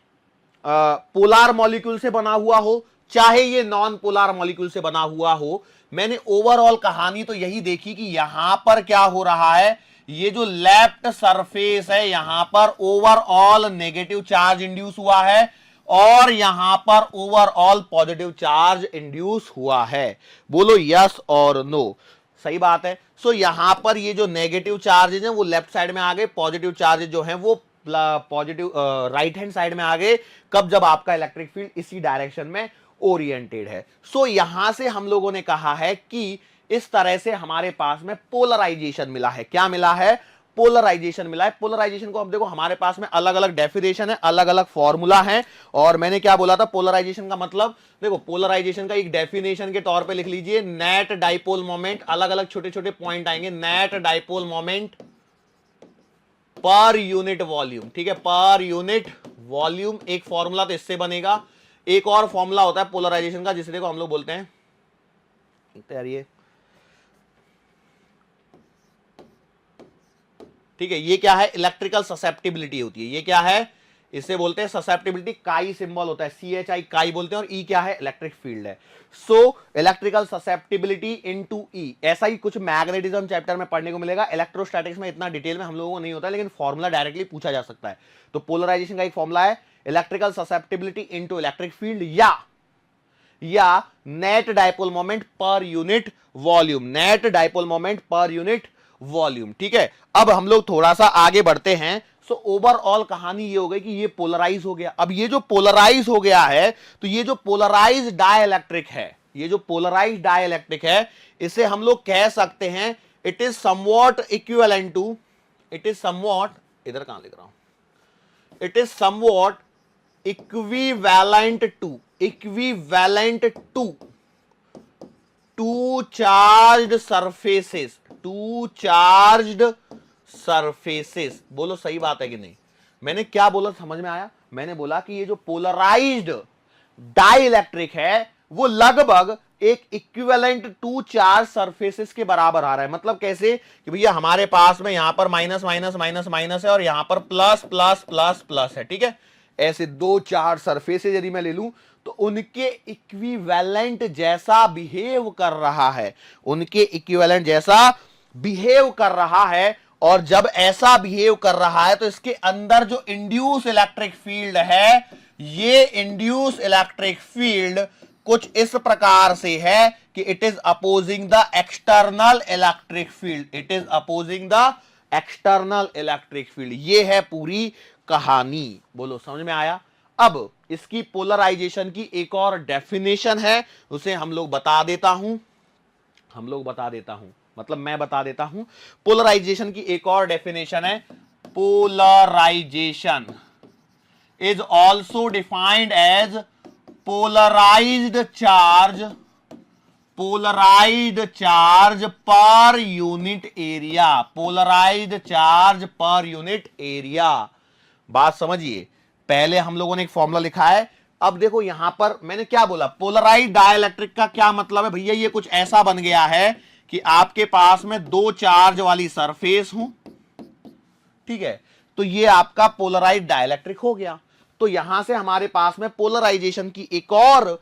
पोलार मॉलिक्यूल से बना हुआ हो चाहे ये नॉन पोलार मॉलिक्यूल से बना हुआ हो। मैंने ओवरऑल कहानी तो यही देखी कि यहां पर क्या हो रहा है, ये जो लेफ्ट सरफेस है यहां पर ओवरऑल नेगेटिव चार्ज इंड्यूस हुआ है और यहां पर ओवरऑल पॉजिटिव चार्ज इंड्यूस हुआ है। बोलो यस और नो, सही बात है। सो यहां पर ये जो नेगेटिव चार्जेज हैं वो लेफ्ट साइड में आ गए, पॉजिटिव चार्जेज जो हैं वो पॉजिटिव राइट हैंड साइड में आ गए। कब, जब आपका इलेक्ट्रिक फील्ड इसी डायरेक्शन में ओरिएंटेड है। सो यहां से हम लोगों ने कहा है कि इस तरह से हमारे पास में पोलराइजेशन मिला है। क्या मिला है, पोलराइजेशन मिला है। पोलराइजेशन को अब देखो हमारे पास में अलग अलग डेफिनेशन है, अलग अलग फॉर्मूला है। और मैंने क्या बोला था, पोलराइजेशन का मतलब देखो, पोलराइजेशन का एक डेफिनेशन के तौर पे लिख लीजिए, नेट डाइपोल मोमेंट, अलग अलग छोटे छोटे पॉइंट आएंगे, net dipole moment per unit volume, ठीक है, पर यूनिट वॉल्यूम। एक फॉर्मूला तो इससे बनेगा। एक और फॉर्मूला होता है पोलराइजेशन का, जिसे देखो हम लोग बोलते हैं, तैयारी, ठीक है, ये क्या है, इलेक्ट्रिकल ससेप्टिबिलिटी होती है। ये क्या है, इसे बोलते हैं ससेप्टिबिलिटी, काई सिंबल होता है, CHI काई बोलते हैं, और E क्या है, इलेक्ट्रिक फील्ड है। So electrical susceptibility into E, ऐसा ही कुछ मैग्नेटिज्म चैप्टर में पढ़ने को मिलेगा। इलेक्ट्रोस्टैटिक्स में इतना डिटेल में हम लोगों को नहीं होता, लेकिन फॉर्मूला डायरेक्टली पूछा जा सकता है। तो पोलराइजेशन का एक फॉर्मूला है electrical susceptibility into electric field या net dipole moment per unit volume, net dipole moment per unit volume. ठीक है, अब हम लोग थोड़ा सा आगे बढ़ते हैं। सो ओवरऑल कहानी ये हो गई कि ये पोलराइज हो गया। अब ये जो पोलराइज हो गया है, तो ये जो पोलराइज डाइलेक्ट्रिक है, ये जो पोलराइज डाइलेक्ट्रिक है, इसे हम लोग कह सकते हैं it is somewhat equivalent to, it is somewhat, इधर कहां लिख रहा हूं, it is somewhat equivalent to two charged surfaces, two charged surfaces. बोलो सही बात है कि नहीं? मैंने क्या बोला, समझ में आया? मैंने बोला कि ये जो पोलराइज्ड डाइलेक्ट्रिक है वो लगभग एक इक्विवेलेंट टू चार्ज सरफेसेस के बराबर आ रहा है। मतलब कैसे कि भैया हमारे पास में यहां पर माइनस माइनस माइनस माइनस है और यहां पर प्लस प्लस प्लस प्लस है। ठीक है, ऐसे दो चार्ज सरफेसेस यदि मैं ले लूं तो उनके इक्विवेलेंट जैसा बिहेव कर रहा है, उनके इक्विवेलेंट जैसा बिहेव कर रहा है। और जब ऐसा बिहेव कर रहा है तो इसके अंदर जो इंड्यूस इलेक्ट्रिक फील्ड है, ये इंड्यूस इलेक्ट्रिक फील्ड कुछ इस प्रकार से है कि it is opposing the external electric field, it is opposing the external electric field. ये है पूरी कहानी। बोलो समझ में आया? अब इसकी पोलराइजेशन की एक और डेफिनेशन है, उसे हम लोग बता देता हूं, मतलब मैं बता देता हूं। पोलराइजेशन की एक और डेफिनेशन है, polarisation is also defined as polarised charge per unit area, polarised charge per unit area. बात समझिए, पहले हम लोगों ने एक फॉर्मूला लिखा है। अब देखो यहां पर मैंने क्या बोला, पोलराइज्ड डाइलेक्ट्रिक का क्या मतलब है भैया? ये कुछ ऐसा बन गया है कि आपके पास में दो चार्ज वाली सरफेस हूं, ठीक है, तो ये आपका पोलराइज्ड डाइलेक्ट्रिक हो गया। तो यहां से हमारे पास में पोलराइजेशन की एक और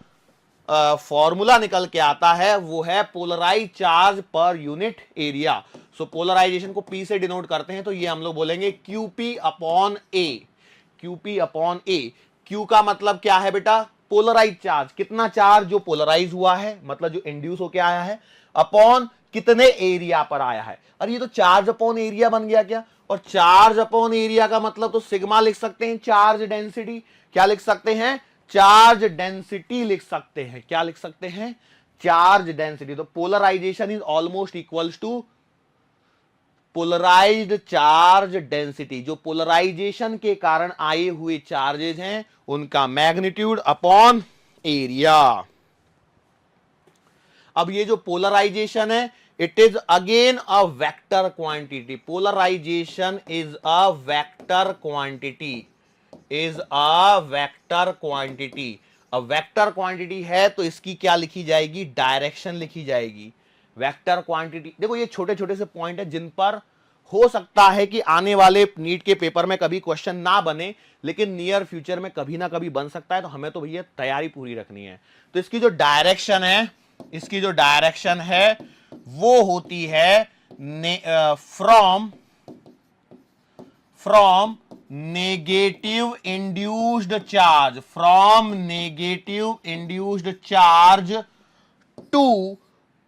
फॉर्मूला निकल के आता है, वो है polarise charge per unit area. So polarisation को पी से डिनोट करते हैं, तो ये हम लोग बोलेंगे QP upon A. QP upon A, Q का मतलब क्या है बेटा? पोलराइज चार्ज, कितना चार्ज जो पोलराइज हुआ है, मतलब जो इंड्यूस होके आया है, अपॉन कितने एरिया पर आया है। अरे ये तो चार्ज अपॉन एरिया बन गया क्या? और चार्ज अपॉन एरिया का मतलब तो सिग्मा लिख सकते हैं, चार्ज डेंसिटी। क्या लिख सकते हैं? चार्ज डेंसिटी लिख सकते हैं। क्या लिख सकते हैं? Charge density. तो polarisation is almost equals to polarised charge density. जो पोलराइजेशन के कारण आए हुए चार्जेस हैं उनका मैग्नीट्यूड अपॉन एरिया। अब ये जो पोलराइजेशन है, it is again a vector quantity. Polarisation is a vector quantity, is a vector quantity. अब वेक्टर क्वांटिटी है तो इसकी क्या लिखी जाएगी? डायरेक्शन लिखी जाएगी। वेक्टर क्वांटिटी, देखो ये छोटे छोटे से पॉइंट है जिन पर हो सकता है कि आने वाले नीट के पेपर में कभी क्वेश्चन ना बने, लेकिन नियर फ्यूचर में कभी ना कभी बन सकता है, तो हमें तो भैया तैयारी पूरी रखनी है। तो इसकी जो डायरेक्शन है, इसकी जो डायरेक्शन है वो होती है from negative induced charge, from negative induced charge to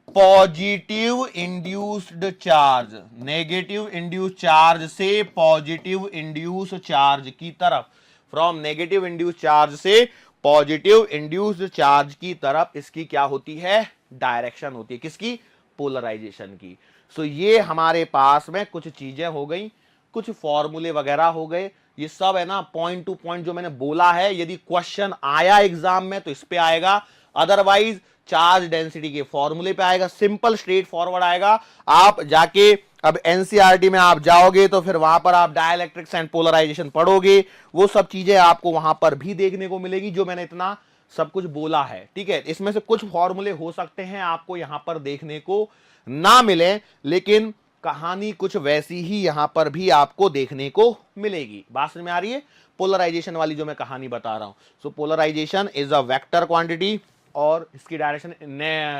positive induced charge. Negative induced charge से पॉजिटिव इंड्यूस्ड चार्ज की तरफ, फ्रॉम नेगेटिव इंड्यूस्ड चार्ज से पॉजिटिव इंड्यूस्ड चार्ज की तरफ इसकी क्या होती है? डायरेक्शन होती है। किसकी? पोलराइजेशन की। सो ये हमारे पास में कुछ चीजें हो गई, कुछ फॉर्मूले वगैरह हो गए। ये सब है ना पॉइंट टू पॉइंट जो मैंने बोला है, यदि क्वेश्चन आया एग्जाम में तो इस पे आएगा, अदरवाइज चार्ज डेंसिटी के फॉर्मूले पे आएगा, सिंपल स्ट्रेट फॉरवर्ड आएगा। आप जाके अब एनसीईआरटी में आप जाओगे तो फिर वहां पर आप डाइलेक्ट्रिक्स एंड पोलराइजेशन पढ़ोगे, वो सब चीजें आपको वहां पर भी देखने को मिलेगी जो मैंने इतना सब कुछ बोला है। ठीक है, इसमें से कुछ फॉर्मूले हो सकते हैं आपको यहां पर देखने को ना मिले, लेकिन कहानी कुछ वैसी ही यहां पर भी आपको देखने को मिलेगी। बात समझ में आ रही है? पोलराइजेशन वाली जो मैं कहानी बता रहा हूं। So polarisation is a vector quantity और इसकी डायरेक्शन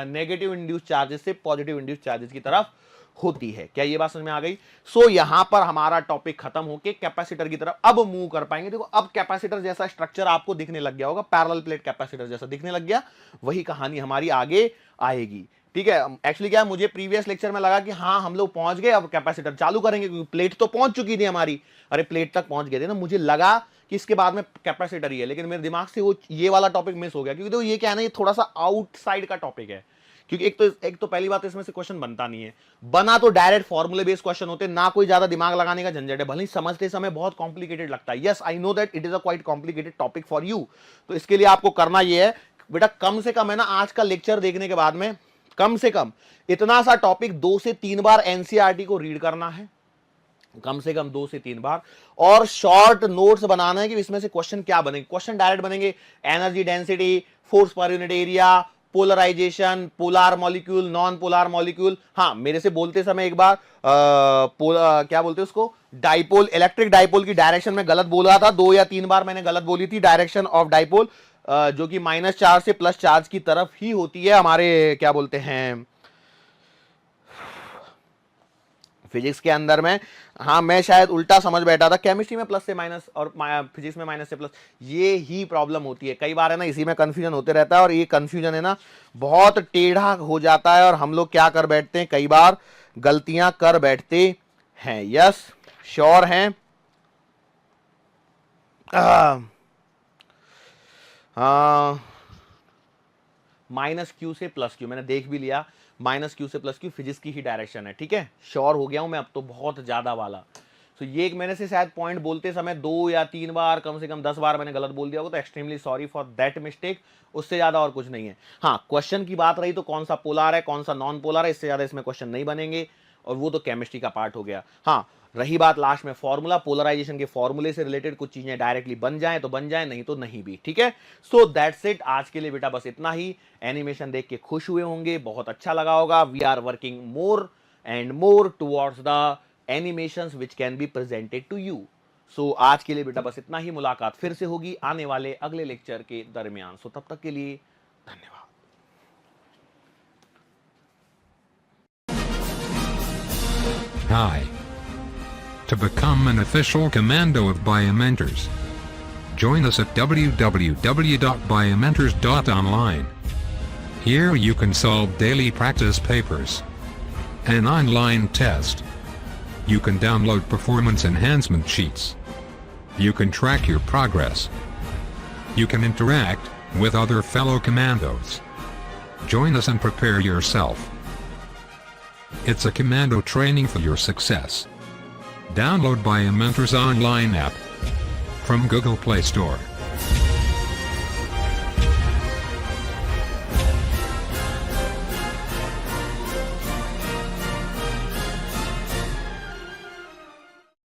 नेगेटिव इंड्यूस चार्जेस से पॉजिटिव इंड्यूस चार्जेस की तरफ होती है। क्या ये बात समझ में आ गई? सो यहां पर हमारा टॉपिक खत्म होके कैपेसिटर की तरफ अब मूव कर पाएंगे। देखो अब कैपेसिटर जैसा स्ट्रक्चर आपको दिखने लग गया होगा, पैरेलल प्लेट कैपेसिटर जैसा दिखने लग गया, वही कहानी हमारी आगे आएगी। ठीक है, एक्चुअली क्या है, मुझे प्रीवियस लेक्चर में लगा कि हाँ हम लोग पहुंच गए, अब कैपेसिटर चालू करेंगे, क्योंकि प्लेट तो पहुंच चुकी थी हमारी। अरे प्लेट तक पहुंच गए थे ना, मुझे लगा कि इसके बाद में कैपेसिटर ही है, लेकिन मेरे दिमाग से वो ये वाला टॉपिक मिस हो गया, क्योंकि तो ये क्या है ना, ये थोड़ा सा आउटसाइड का टॉपिक है। क्योंकि एक तो पहली बात इसमें से क्वेश्चन बनता नहीं है, बना तो डायरेक्ट फॉर्मूले बेस्ड क्वेश्चन होते, ना कोई ज्यादा दिमाग लगाने का झंझट है, भले ही समझते समय बहुत कॉम्प्लिकेटेड लगता है। Yes I know that it is a quite complicated topic for you. तो इसके लिए आपको करना ये है बेटा, कम से कम है ना, आज का लेक्चर देखने के बाद में कम से कम इतना सा टॉपिक 2 से 3 बार एनसीईआरटी को रीड करना है, कम से कम 2 से 3 बार, और शॉर्ट नोट्स बनाना है कि इसमें से क्वेश्चन क्या बनेंगे। क्वेश्चन डायरेक्ट बनेंगे energy density, force per unit area, polarisation, polar molecule, non polar molecule. हाँ, मेरे से बोलते समय एक बार क्या बोलते हैं उसको, डाइपोल, इलेक्ट्रिक डाइपोल की डायरेक्शन में गलत बोल रहा था, 2 या 3 बार मैंने गलत बोली थी। डायरेक्शन ऑफ डाइपोल जो कि माइनस चार्ज से प्लस चार्ज की तरफ ही होती है हमारे क्या बोलते हैं फिजिक्स के अंदर में। हाँ, मैं शायद उल्टा समझ बैठा था, केमिस्ट्री में प्लस से माइनस और फिजिक्स में माइनस से प्लस, ये ही प्रॉब्लम होती है कई बार है ना, इसी में कंफ्यूजन होते रहता है, और ये कंफ्यूजन है ना बहुत टेढ़ा हो जाता है, और हम लोग क्या कर बैठते हैं, कई बार गलतियां कर बैठते हैं। यस, श्योर हैं? हाँ, माइनस क्यू से प्लस क्यू मैंने देख भी लिया, माइनस क्यू से प्लस क्यू फिजिक्स की ही डायरेक्शन है। ठीक है, श्योर हो गया हूं मैं अब तो बहुत ज्यादा वाला। तो ये एक मैंने से शायद पॉइंट बोलते समय 2 या 3 बार, कम से कम 10 बार मैंने गलत बोल दिया होगा, तो extremely sorry for that mistake, उससे ज्यादा और कुछ नहीं है। हाँ, क्वेश्चन की बात रही तो कौन सा पोलार है कौन सा नॉन पोलार है, इससे ज्यादा इसमें क्वेश्चन नहीं बनेंगे, और वो तो केमिस्ट्री का पार्ट हो गया। हाँ, रही बात लास्ट में फॉर्मूला, पोलराइजेशन के फॉर्मूले से रिलेटेड कुछ चीजें डायरेक्टली बन जाएं तो बन जाएं, नहीं तो नहीं भी। ठीक है, सो दैट्स इट आज के लिए बेटा, बस इतना ही। एनिमेशन देख के खुश हुए होंगे, बहुत अच्छा लगा होगा। We are working more and more towards the animations which can be presented to you. So आज के लिए बेटा बस इतना ही, मुलाकात फिर से होगी आने वाले अगले लेक्चर के दरमियान। सो तब तक के लिए धन्यवाद। Hi. To become an official commando of Biomentors, join us at www.biomentors.online. Here you can solve daily practice papers, an online test. You can download performance enhancement sheets. You can track your progress. You can interact with other fellow commandos. Join us and prepare yourself. It's a commando training for your success. Download Biomentors online app from Google Play Store.